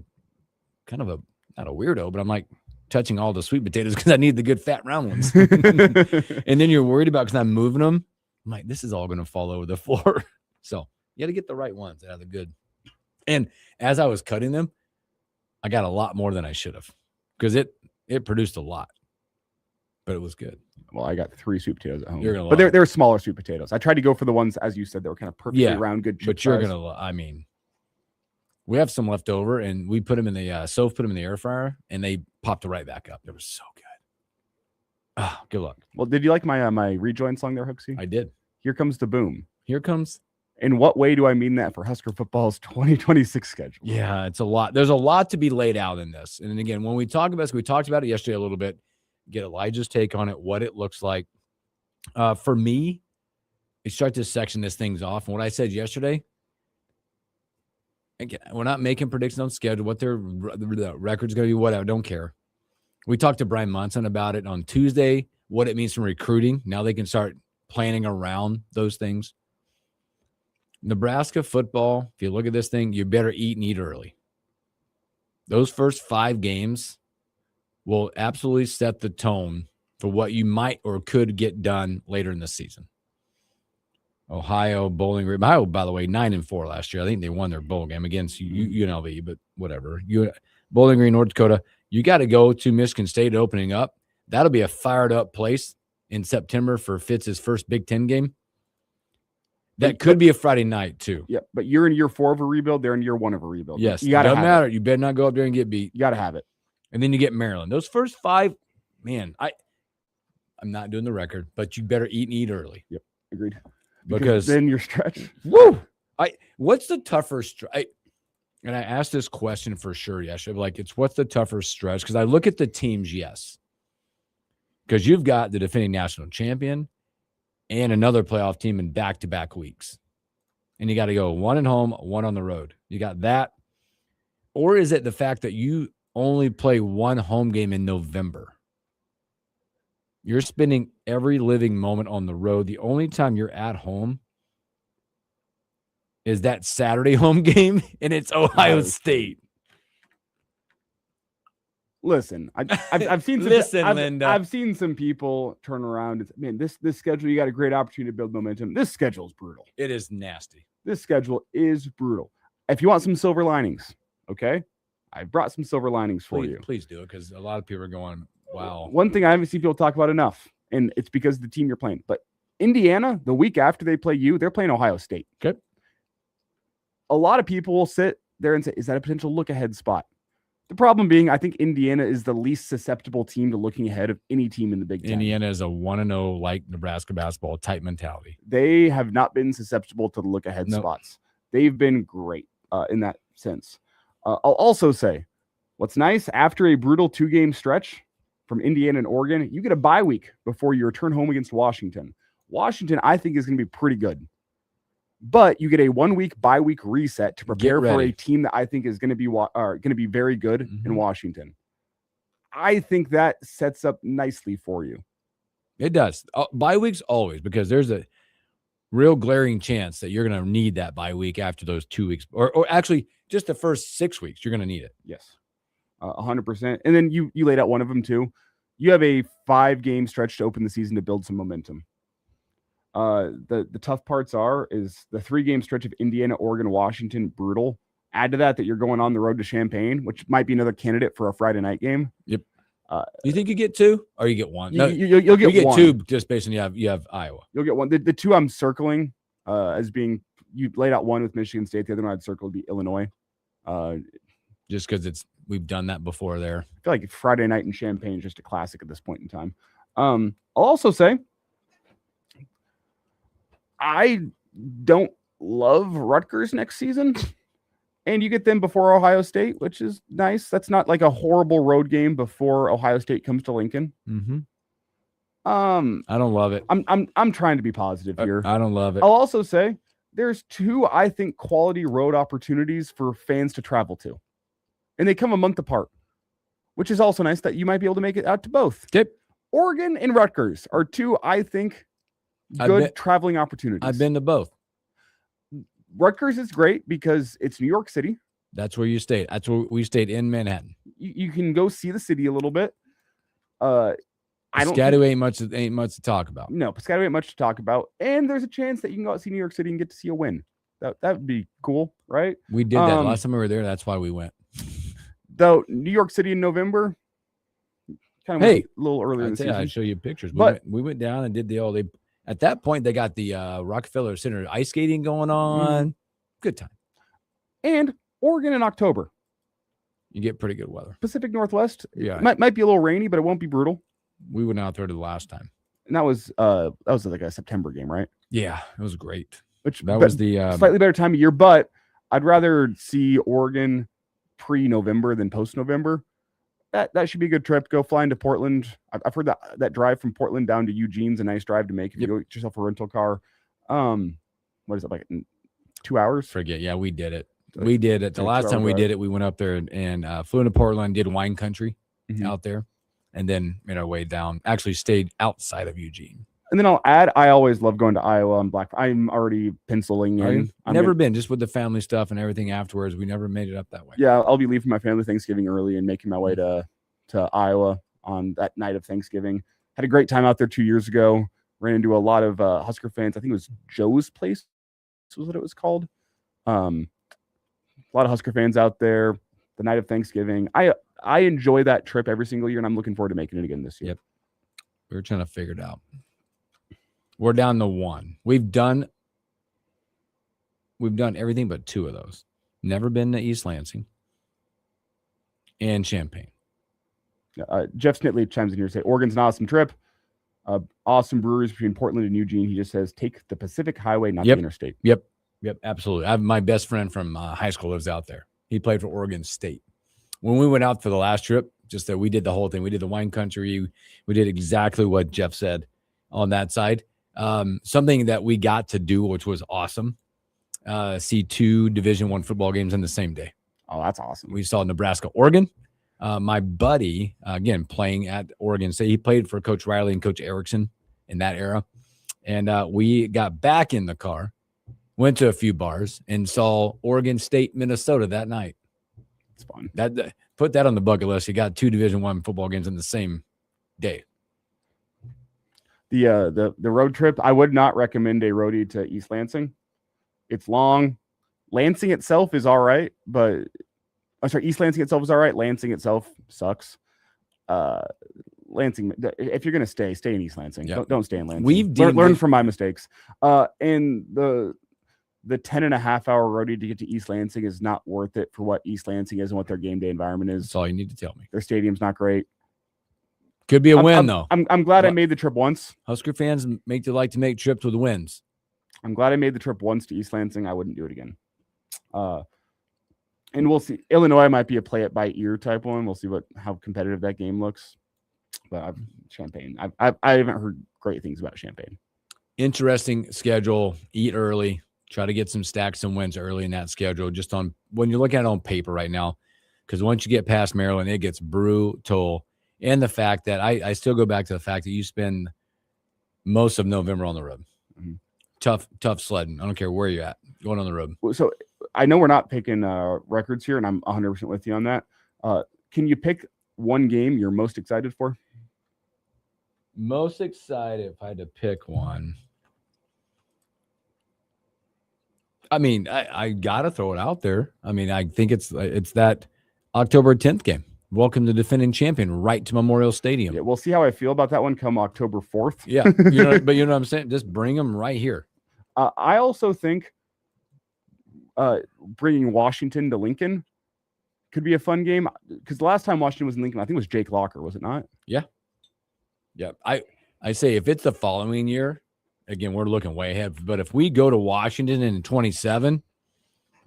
kind of not a weirdo, but I'm like touching all the sweet potatoes because I need the good fat round ones. And then you're worried about because I'm moving them. I'm like, this is all gonna fall over the floor. So you got to get the right ones that are the good. And as I was cutting them, I got a lot more than I should have because it produced a lot, but it was good. Well, I got 3 sweet potatoes at home, You're gonna but they're smaller sweet potatoes. I tried to go for the ones, as you said, that were kind of perfectly round, good. But you're going to, I mean, we have some left over and we put them in the, Soph put them in the air fryer and they popped right back up. It was so good. Ah, good luck. Well, did you like my rejoin song there, Hooksy? I did. Here comes the boom. Here comes. In what way do I mean that for Husker football's 2026 schedule? Yeah, it's a lot. There's a lot to be laid out in this. And again, when we talk about this, we talked about it yesterday a little bit. Get Elijah's take on it, what it looks like. For me, you start to section this things off. And what I said yesterday, again, we're not making predictions on schedule, what their record's going to be, whatever. Don't care. We talked to Brian Monson about it on Tuesday, what it means from recruiting. Now they can start planning around those things. Nebraska football, if you look at this thing, you better eat and eat early. Those first 5 games will absolutely set the tone for what you might or could get done later in the season. Ohio, Bowling Green. Ohio, by the way, 9-4 last year. I think they won their bowl game against UNLV, but whatever. Bowling Green, North Dakota. You got to go to Michigan State opening up. That'll be a fired up place in September for Fitz's first Big Ten game. That could be a Friday night, too. Yeah, but you're in year 4 of a rebuild. They're in year 1 of a rebuild. Yes, you gotta doesn't have matter. It. You better not go up there and get beat. You got to have it. And then you get Maryland. Those first 5, man, I'm not doing the record, but you better eat and eat early. Yep, agreed. Because then you're stretched. Woo! What's the tougher stretch? And I asked this question for sure yesterday. What's the tougher stretch? Because I look at the teams, yes. Because you've got the defending national champion and another playoff team in back-to-back weeks. And you got to go 1 at home, 1 on the road. You got that. Or is it the fact that you only play 1 home game in November? You're spending every living moment on the road. The only time you're at home is that Saturday home game, and it's Ohio State. Listen, I've seen some, Linda. I've seen some people turn around and say, man, this schedule, you got a great opportunity to build momentum. This schedule is brutal. It is nasty. This schedule is brutal. If you want some silver linings, okay, I brought some silver linings for you. Please do it, because a lot of people are going, wow. One thing I haven't seen people talk about enough, and it's because of the team you're playing, but Indiana, the week after they play you, they're playing Ohio State. Okay. A lot of people will sit there and say, is that a potential look-ahead spot? The problem being, I think Indiana is the least susceptible team to looking ahead of any team in the Big Ten. Indiana is a 1-0 like Nebraska basketball type mentality. They have not been susceptible to the look-ahead spots. They've been great in that sense. I'll also say, what's nice, after a brutal 2-game stretch from Indiana and Oregon, you get a bye week before you return home against Washington. Washington, I think, is going to be pretty good. But you get a 1-week bye week reset to prepare for a team that I think is going to be very good in Washington. I think that sets up nicely for you. It does. Bye weeks always, because there's a real glaring chance that you're going to need that bye week after those 2 weeks, or actually just the first 6 weeks. You're going to need it. Yes, 100%. And then you laid out one of them too. You have a 5-game stretch to open the season to build some momentum. The tough parts is the 3-game stretch of Indiana, Oregon, Washington, brutal. Add to that you're going on the road to Champaign, which might be another candidate for a Friday night game. Yep. You think you get 2 or you get 1? No, you'll get 1. 2 just based on you have Iowa. You'll get 1. The 2 I'm circling as being, you laid out one with Michigan State. The other one I'd circle would be Illinois. Just because we've done that before there. I feel like Friday night in Champaign is just a classic at this point in time. I'll also say, I don't love Rutgers next season, and you get them before Ohio State, which is nice. That's not like a horrible road game before Ohio State comes to Lincoln. Mm-hmm. I don't love it. I'm trying to be positive here. I don't love it. I'll also say there's 2, I think, quality road opportunities for fans to travel to, and they come a month apart, which is also nice that you might be able to make it out to both. Yep. Oregon and Rutgers are 2, I think, good traveling opportunities. I've been to both. Rutgers is great because it's New York City. That's where you stayed. That's where we stayed in Manhattan. You can go see the city a little bit. Piscataway ain't much to talk about. No, Piscataway ain't much to talk about. And there's a chance that you can go out and see New York City and get to see a win. That would be cool, right? We did that last time we were there. That's why we went. Though New York City in November, kind of a little earlier in the season. I'd show you pictures. But we went down and did at that point, they got the Rockefeller Center ice skating going on. Good time. And Oregon in October. You get pretty good weather. Pacific Northwest. Yeah. Might be a little rainy, but it won't be brutal. We went out there the last time. And that was like a September game, right? Yeah, it was great. That was the slightly better time of year, but I'd rather see Oregon pre-November than post-November. That should be a good trip. Go fly into Portland. I've heard that drive from Portland down to Eugene's a nice drive to make if you go get yourself a rental car. What is it, like 2 hours? Forget. Yeah, we did it. We did it. The last time we did it, we went up there and flew into Portland, did wine country out there, and then made our way down. Actually stayed outside of Eugene. And then I'll add, I always love going to Iowa on Black. I'm already penciling in. I've never been, just with the family stuff and everything afterwards. We never made it up that way. Yeah, I'll be leaving my family Thanksgiving early and making my way to Iowa on that night of Thanksgiving. Had a great time out there 2 years ago. Ran into a lot of Husker fans. I think it was Joe's Place was what it was called. A lot of Husker fans out there. The night of Thanksgiving. I enjoy that trip every single year, and I'm looking forward to making it again this year. Yep. We were trying to figure it out. We're down to 1. We've done everything but 2 of those. Never been to East Lansing and Champaign. Jeff Snitley chimes in here and say Oregon's an awesome trip. Awesome breweries between Portland and Eugene. He just says take the Pacific Highway, not the interstate. Yep, absolutely. My best friend from high school lives out there. He played for Oregon State. When we went out for the last trip, just that we did the whole thing. We did the wine country. We did exactly what Jeff said on that side. Something that we got to do, which was awesome. See 2 Division I football games in the same day. Oh, that's awesome. We saw Nebraska, Oregon. My buddy, again, playing at Oregon State, he played for Coach Riley and Coach Erickson in that era. And we got back in the car, went to a few bars, and saw Oregon State, Minnesota that night. It's fun. Put that on the bucket list. You got 2 Division I football games in the same day. The road trip, I would not recommend a roadie to East Lansing. It's long. Lansing itself is all right, but East Lansing itself is all right. Lansing itself sucks. Lansing, if you're gonna stay in East Lansing. Yep. Don't stay in Lansing. We've learn from my mistakes. And the 10.5-hour roadie to get to East Lansing is not worth it for what East Lansing is and what their game day environment is. That's all you need to tell me. Their stadium's not great. Could be a win though. I'm glad I made the trip once. Husker fans like to make trips with wins. I'm glad I made the trip once to East Lansing. I wouldn't do it again. And we'll see. Illinois might be a play it by ear type one. We'll see how competitive that game looks. But Champaign, I haven't heard great things about Champaign. Interesting schedule. Eat early. Try to get some stacks and wins early in that schedule. Just on when you're looking at it on paper right now, because once you get past Maryland, it gets brutal. And the fact that I still go back to the fact that you spend most of November on the road. Mm-hmm. Tough sledding. I don't care where you're at. Going on the road. So I know we're not picking records here, and I'm 100% with you on that. Can you pick one game you're most excited for? Most excited, if I had to pick one. I mean, I gotta throw it out there. I mean, I think it's that October 10th game. Welcome the defending champion right to Memorial Stadium. Yeah, we'll see how I feel about that one come October 4th. Yeah, but you know what I'm saying? Just bring them right here. I also think bringing Washington to Lincoln could be a fun game, because the last time Washington was in Lincoln, I think it was Jake Locker, was it not? Yeah. I say if it's the following year, again, we're looking way ahead. But if we go to Washington in 27,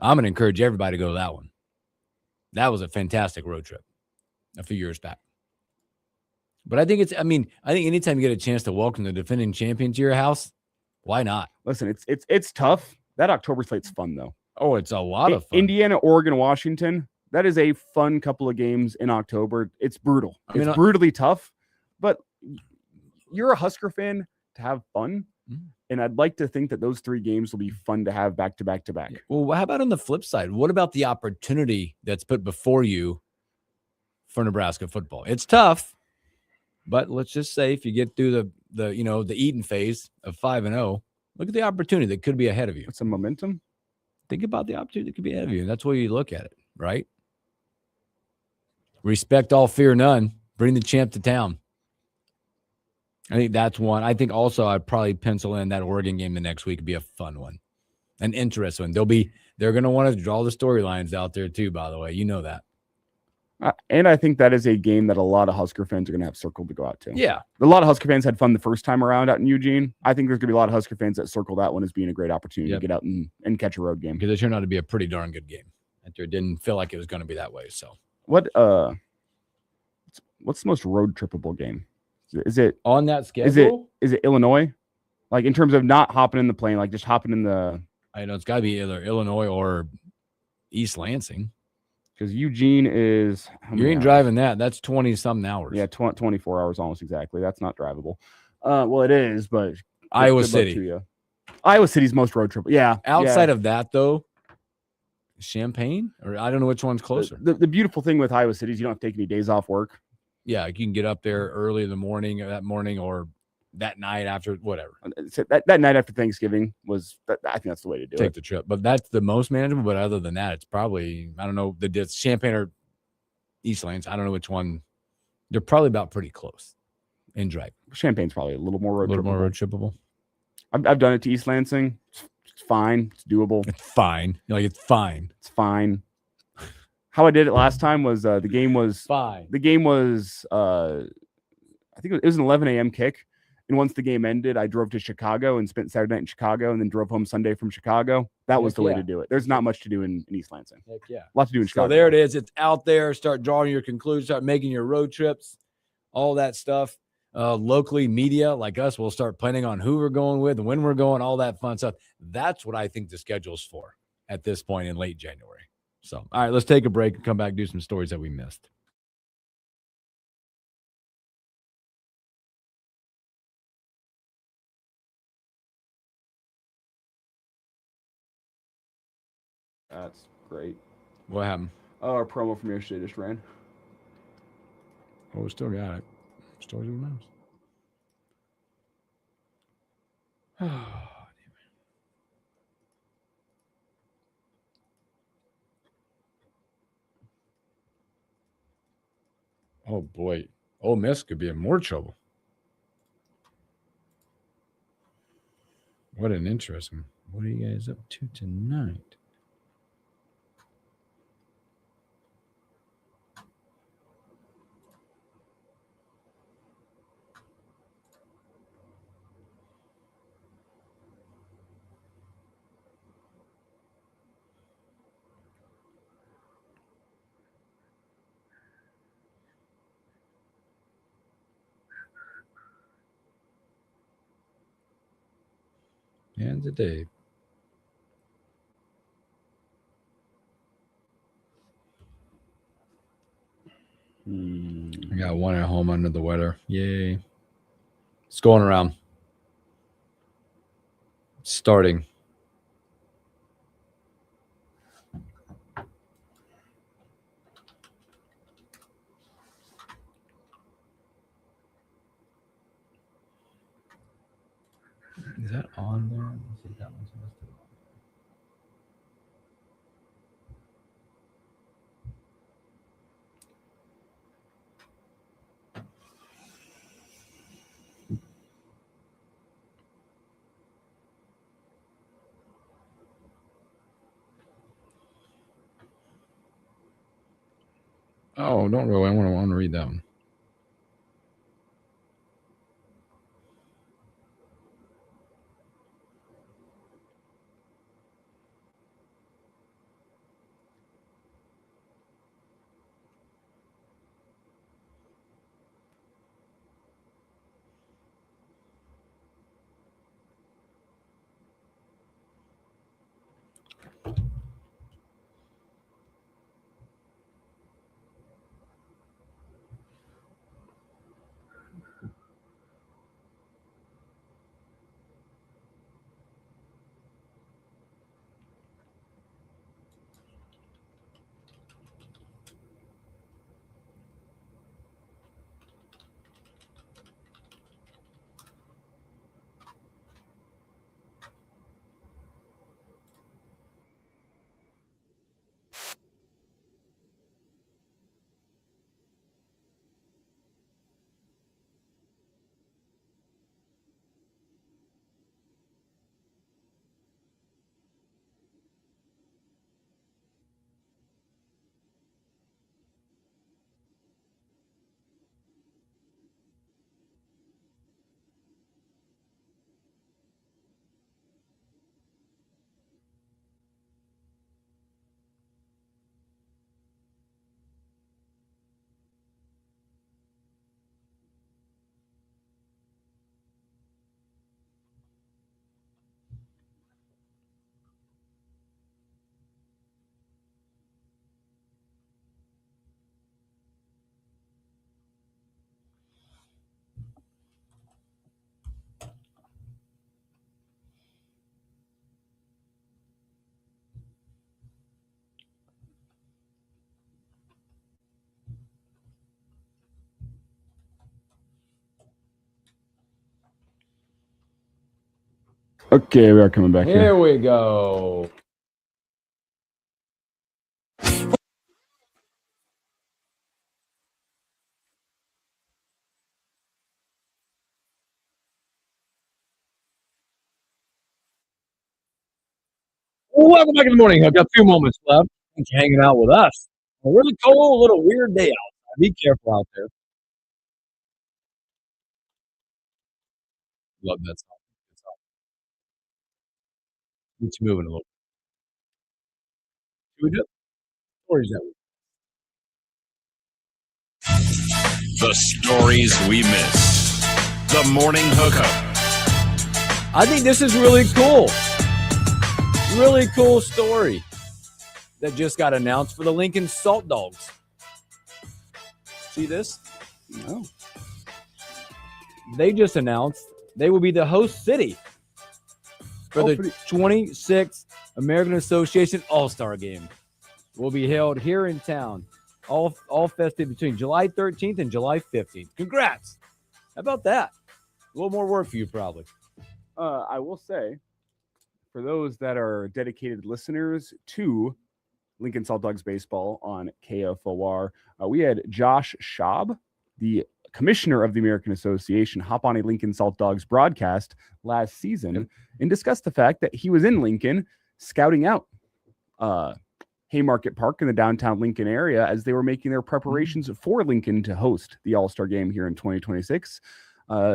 I'm going to encourage everybody to go to that one. That was a fantastic road trip a few years back. But I think I think anytime you get a chance to welcome the defending champion to your house, why not? Listen, it's tough. That October slate's fun though. Oh, it's a lot of fun. Indiana, Oregon, Washington. That is a fun couple of games in October. It's brutal. It's brutally tough, but you're a Husker fan to have fun. Mm-hmm. And I'd like to think that those 3 games will be fun to have back to back to back. Well, how about on the flip side? What about the opportunity that's put before you for Nebraska football? It's tough, but let's just say if you get through the Eaton phase of 5-0, look at the opportunity that could be ahead of you. It's some momentum. Think about the opportunity that could be ahead of you. That's where you look at it, right? Respect all, fear none. Bring the champ to town. I think that's one. I think also I'd probably pencil in that Oregon game the next week would be a fun one, an interesting one. They're going to want to draw the storylines out there too, by the way. You know that. And I think that is a game that a lot of Husker fans are going to have circled to go out to. Yeah. A lot of Husker fans had fun the first time around out in Eugene. I think there's going to be a lot of Husker fans that circle that one as being a great opportunity to get out and catch a road game. Because it turned out to be a pretty darn good game. It didn't feel like it was going to be that way. So what's the most road trippable game? Is it on that schedule? Is it Illinois? Like in terms of not hopping in the plane, like just hopping in the. I know it's got to be either Illinois or East Lansing. Because Eugene is. You ain't driving that. That's 20-something hours. Yeah, 24 hours almost exactly. That's not drivable. Well, it is, but Iowa City. Iowa City's most road trip. Yeah. Outside of that, though, Champaign, or I don't know which one's closer. The beautiful thing with Iowa City is you don't have to take any days off work. Yeah, you can get up there early in the morning, or that night after, whatever. So that night after Thanksgiving I think that's the way to do it. Take the trip. But that's the most manageable. But other than that, it's probably, I don't know, it's Champaign or East Lanes. I don't know which one. They're probably about pretty close in drive. Champaign's probably a little more road trippable. I've done it to East Lansing. It's fine. It's doable. It's fine. It's fine. It's fine. How I did it last time was the game was fine. The game was I think it was an 11 a.m. kick. And once the game ended, I drove to Chicago and spent Saturday night in Chicago and then drove home Sunday from Chicago. That was the way to do it. There's not much to do in East Lansing. Heck yeah. A lot to do in Chicago. So there it is. It's out there. Start drawing your conclusions. Start making your road trips. All that stuff. Locally, media like us will start planning on who we're going with and when we're going, all that fun stuff. That's what I think the schedule's for at this point in late January. So, all right, let's take a break and come back and do some stories that we missed. That's great. What happened? Our promo from yesterday just ran. Oh, we still got it. Stories of the mouse. Oh, boy. Ole Miss could be in more trouble. What an interesting. What are you guys up to tonight? And today. I got one at home under the weather. Yay. It's going around. Starting. Is that on there? Let's see if that one's listed. Oh, don't really. I want to read that one. Okay, we are coming back Here here. we go. Welcome back in the morning. I've got 2 moments left. Thanks for hanging out with us. A really cold, little weird day outside. Be careful out there. Love that song. Good song. Keeps you moving a little. Should we do it? Or is that The stories we missed. The morning hookup. I think this is really cool. Really cool story that just got announced for the Lincoln Salt Dogs. See this? No. They just announced they will be the host city for the 26th American Association All-Star Game. Will be held here in town. All festive between July 13th and July 15th. Congrats. How about that? A little more work for you, probably. I will say, for those that are dedicated listeners to Lincoln Salt Dogs baseball on KFOR. We had Josh Schaub, the commissioner of the American Association, hop on a Lincoln Salt Dogs broadcast last season and discuss the fact that he was in Lincoln scouting out Haymarket Park in the downtown Lincoln area as they were making their preparations for Lincoln to host the All-Star Game here in 2026.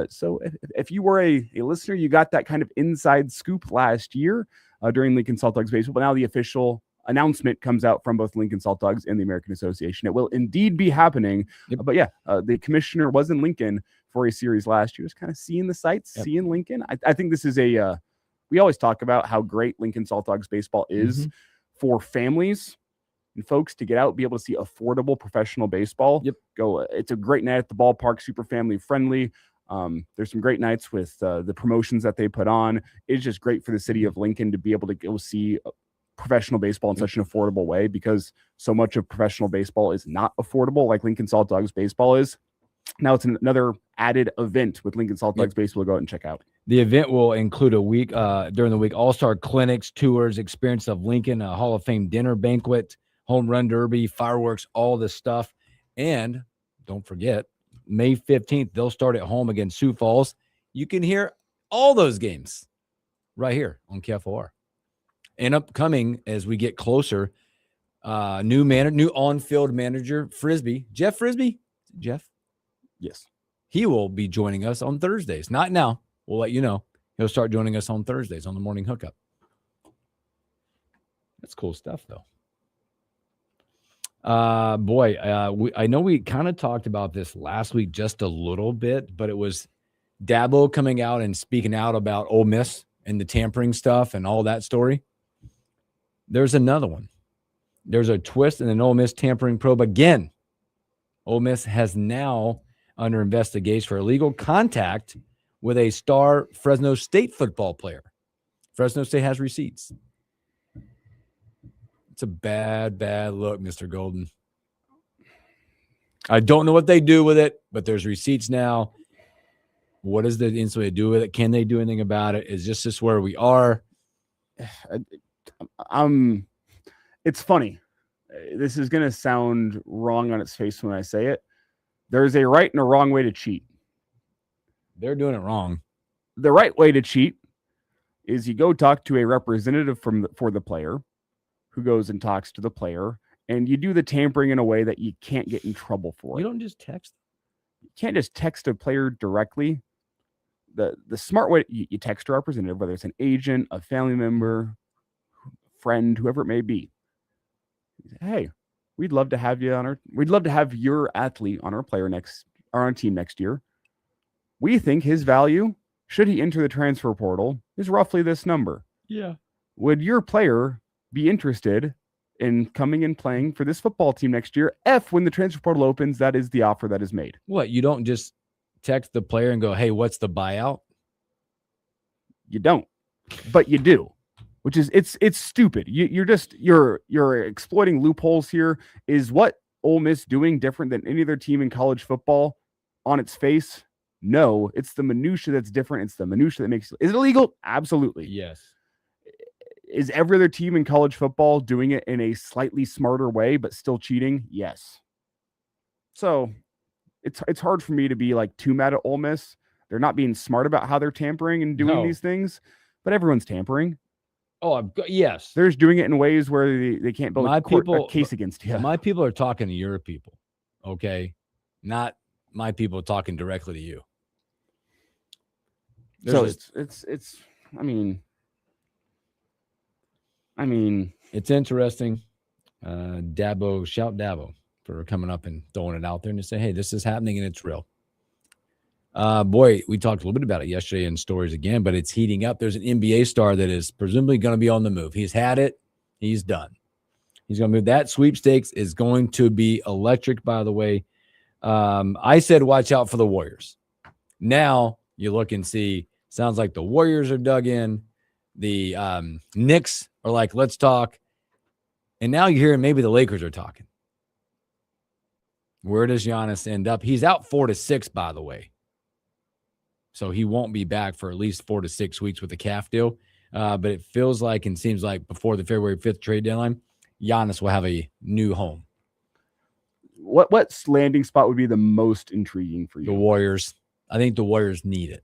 So if you were a listener, you got that kind of inside scoop last year during Lincoln Salt Dogs baseball, but now the official announcement comes out from both Lincoln Salt Dogs and the American Association. It will indeed be happening. But yeah, the commissioner was in Lincoln for a series last year, just kind of seeing the sights, seeing Lincoln. I think this is we always talk about how great Lincoln Salt Dogs baseball is for families and folks to get out, be able to see affordable professional baseball. It's a great night at the ballpark, super family friendly. There's some great nights with the promotions that they put on. It's just great for the city of Lincoln to be able to go see professional baseball in such an affordable way, because so much of professional baseball is not affordable like Lincoln Salt Dogs baseball is. Now it's another added event with Lincoln Salt Dogs baseball to go out and check out. The event will include a week during the week, all-star clinics, tours, experience of Lincoln, a Hall of Fame dinner banquet, home run derby, fireworks, all this stuff. And don't forget, May 15th, they'll start at home against Sioux Falls. You can hear all those games right here on KFOR. And upcoming as we get closer, new on-field manager, Jeff Frisbee. Jeff? Yes. He will be joining us on Thursdays. Not now. We'll let you know. He'll start joining us on Thursdays on the morning hookup. That's cool stuff, though. I know we kind of talked about this last week just a little bit, but it was Dabo coming out and speaking out about Ole Miss and the tampering stuff and all that story. There's another one. There's a twist in an Ole Miss tampering probe again. Ole Miss has now under investigation for illegal contact with a star Fresno State football player. Fresno State has receipts. It's a bad look, Mr. Golden. I don't know what they do with it, but there's receipts now. What does the NCAA do with it? Can they do anything about it? Is this where we are? It's funny. This is going to sound wrong on its face when I say it. There's a right and a wrong way to cheat. They're doing it wrong. The right way to cheat is you go talk to a representative for the player who goes and talks to the player, and you do the tampering in a way that you can't get in trouble for. You don't just text. You can't just text a player directly. The smart way, you text a representative, whether it's an agent, a family member, friend, whoever it may be. Hey, we'd love to have your athlete on our team next year. We think his value, should he enter the transfer portal, is roughly this number. Yeah. Would your player be interested in coming and playing for this football team next year? When the transfer portal opens, that is the offer that is made. What, you don't just text the player and go, hey, what's the buyout? You don't, but you do, which is it's stupid. You're exploiting loopholes here. Is what Ole Miss doing different than any other team in college football on its face? No, it's the minutia that's different. It's the minutia that makes it. Is it illegal? Absolutely. Yes. Is every other team in college football doing it in a slightly smarter way, but still cheating? Yes. So it's hard for me to be like too mad at Ole Miss. They're not being smart about how they're tampering and doing these things, but everyone's tampering. Oh, yes. They're just doing it in ways where they can't build a case against you. My people are talking to your people, okay? Not my people talking directly to you. It's it's interesting. Shout Dabo for coming up and throwing it out there and to say, hey, this is happening and it's real. We talked a little bit about it yesterday in stories again, but it's heating up. There's an NBA star that is presumably going to be on the move. He's had it. He's done. He's going to move. That sweepstakes is going to be electric, by the way. I said, watch out for the Warriors. Now you look and see, sounds like the Warriors are dug in. The Knicks are like, let's talk. And now you're hearing maybe the Lakers are talking. Where does Giannis end up? He's out 4 to 6, by the way. So he won't be back for at least 4 to 6 weeks with the calf deal. But it feels like and seems like before the February 5th trade deadline, Giannis will have a new home. What landing spot would be the most intriguing for you? The Warriors. I think the Warriors need it.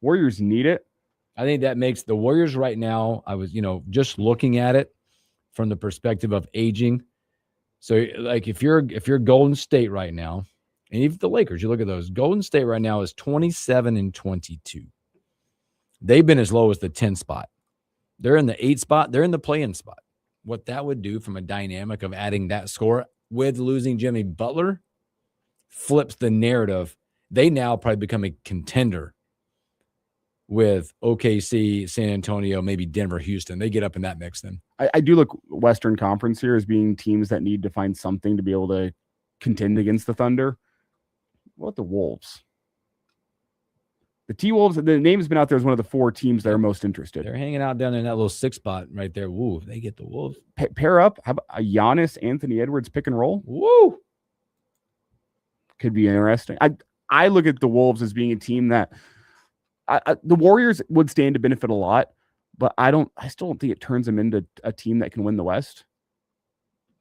Warriors need it? I think that makes the Warriors right now, I was, just looking at it from the perspective of aging. So, like, if you're Golden State right now, and even the Lakers, you look at those. Golden State right now is 27-22. They've been as low as the 10 spot. They're in the 8 spot. They're in the play-in spot. What that would do from a dynamic of adding that score with losing Jimmy Butler flips the narrative. They now probably become a contender with OKC, San Antonio, maybe Denver, Houston. They get up in that mix then. I do look Western Conference here as being teams that need to find something to be able to contend against the Thunder. What about the Wolves? The T-Wolves, the name's been out there as one of the 4 teams that are most interested. They're hanging out down in that little 6 spot right there. Woo, they get the Wolves. Pair up. How about a Giannis, Anthony Edwards pick and roll? Woo! Could be interesting. I look at the Wolves as being a team that the Warriors would stand to benefit a lot, but I still don't think it turns them into a team that can win the West.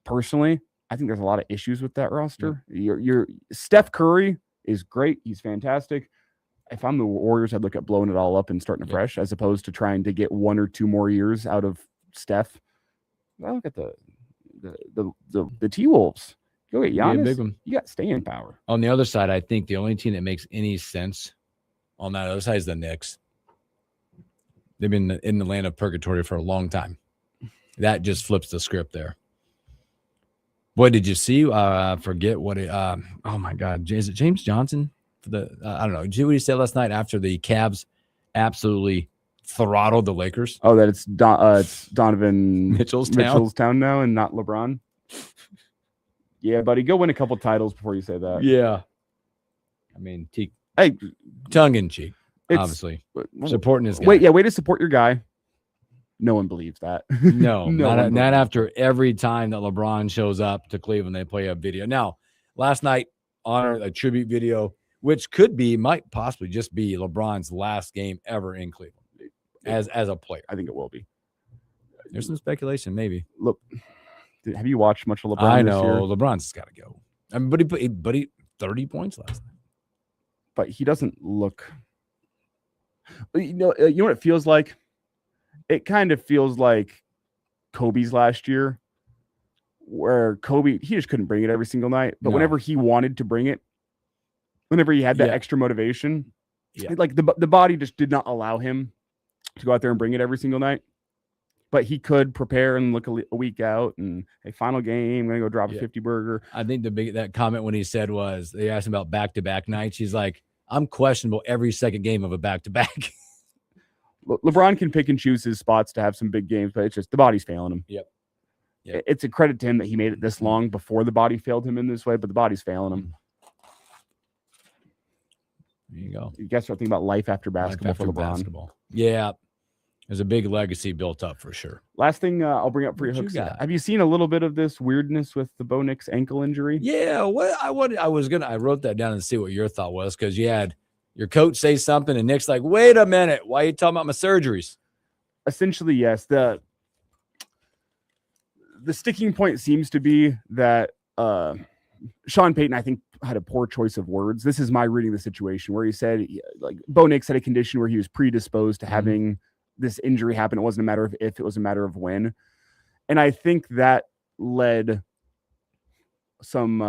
Personally, I think there's a lot of issues with that roster. Yeah. Your Steph Curry is great. He's fantastic. If I'm the Warriors, I'd look at blowing it all up and starting fresh, as opposed to trying to get 1 or 2 more years out of Steph. I look at the T-Wolves. Go get Giannis. Big one. You got staying power. On the other side, I think the only team that makes any sense on that other side is the Knicks. They've been in the land of purgatory for a long time. That just flips the script there. Boy, did you see? Forget what it. Oh my God, is it James Johnson? For the I don't know. Did you see what he said last night after the Cavs absolutely throttled the Lakers? Oh, that it's Donovan Mitchell's town now, and not LeBron. Yeah, buddy, go win a couple titles before you say that. Yeah, I mean, tongue in cheek, obviously supporting his guy. Way to support your guy. No one believes that. No, not after every time that LeBron shows up to Cleveland, they play a video. Now, last night, a tribute video, which might possibly just be LeBron's last game ever in Cleveland as a player. I think it will be. There's some speculation, maybe. Look, have you watched much of LeBron? I know this year? LeBron's got to go. I mean, but he 30 points last night. But he doesn't look. You know what it feels like? It kind of feels like Kobe's last year, where Kobe, he just couldn't bring it every single night. But whenever he wanted to bring it, whenever he had that extra motivation, like the body just did not allow him to go out there and bring it every single night. But he could prepare and look a week out and a final game, I'm going to go drop a 50 burger. I think that comment when he said was, they asked him about back-to-back nights. He's like, I'm questionable every second game of a back-to-back. LeBron can pick and choose his spots to have some big games, but it's just the body's failing him. Yep. It's a credit to him that he made it this long before the body failed him in this way, but the body's failing him. There you go. You guys start thinking about life after basketball for LeBron. Basketball. Yeah. There's a big legacy built up for sure. Last thing I'll bring up for you, Hooks. Have you seen a little bit of this weirdness with the Bo Nix ankle injury? Yeah. I wrote that down and see what your thought was, because you had your coach say something and Nick's like, wait a minute, why are you talking about my surgeries? Essentially, yes. The sticking point seems to be that Sean Payton, I think, had a poor choice of words. This is my reading of the situation, where he said, like, Bo Nix had a condition where he was predisposed to having this injury happen. It wasn't a matter of if, it was a matter of when. And I think that led some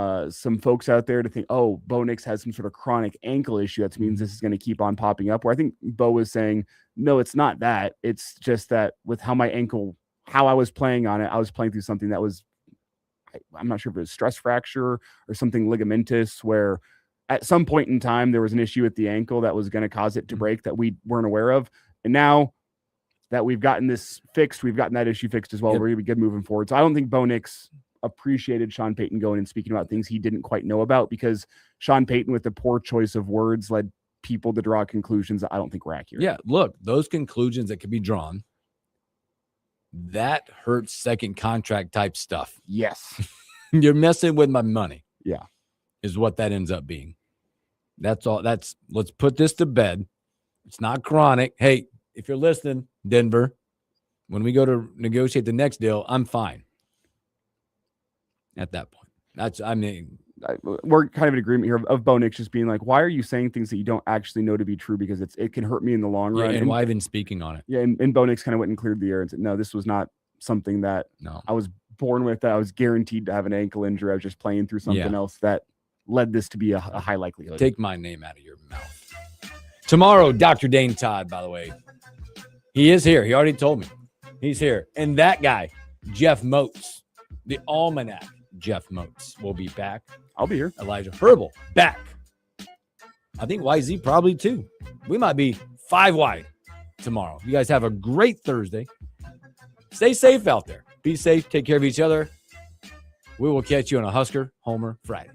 folks out there to think, oh, Bo Nix has some sort of chronic ankle issue. That means this is going to keep on popping up. Where I think Bo was saying, no, it's not that. It's just that with how my ankle, how I was playing on it, I was playing through something that was, I'm not sure if it was stress fracture or something ligamentous, where at some point in time there was an issue with the ankle that was going to cause it to break that we weren't aware of. And now that we've gotten this fixed, we've gotten that issue fixed as well. We're going to be good moving forward. So I don't think Bo Nix appreciated Sean Payton going and speaking about things he didn't quite know about, because Sean Payton, with the poor choice of words, led people to draw conclusions that I don't think were accurate. Yeah, look, those conclusions that could be drawn, that hurts second contract type stuff. Yes. You're messing with my money. Yeah. Is what that ends up being. That's all. Let's put this to bed. It's not chronic. Hey, if you're listening, Denver, when we go to negotiate the next deal, I'm fine. at that point. We're kind of in agreement here of Bo Nix just being like, why are you saying things that you don't actually know to be true because it can hurt me in the long run? And why even speaking on it? Yeah, and Bo Nix kind of went and cleared the air and said, no, this was not something that I was born with, that I was guaranteed to have an ankle injury. I was just playing through something else that led this to be a high likelihood. Take my name out of your mouth. Tomorrow, Dr. Dane Todd, by the way, he is here. He already told me. He's here. And that guy, Jeff Moats, the Almanac Jeff Moats, will be back. I'll be here. Elijah Herbal, back. I think YZ probably too. We might be 5 wide tomorrow. You guys have a great Thursday. Stay safe out there. Be safe. Take care of each other. We will catch you on a Husker Homer Friday.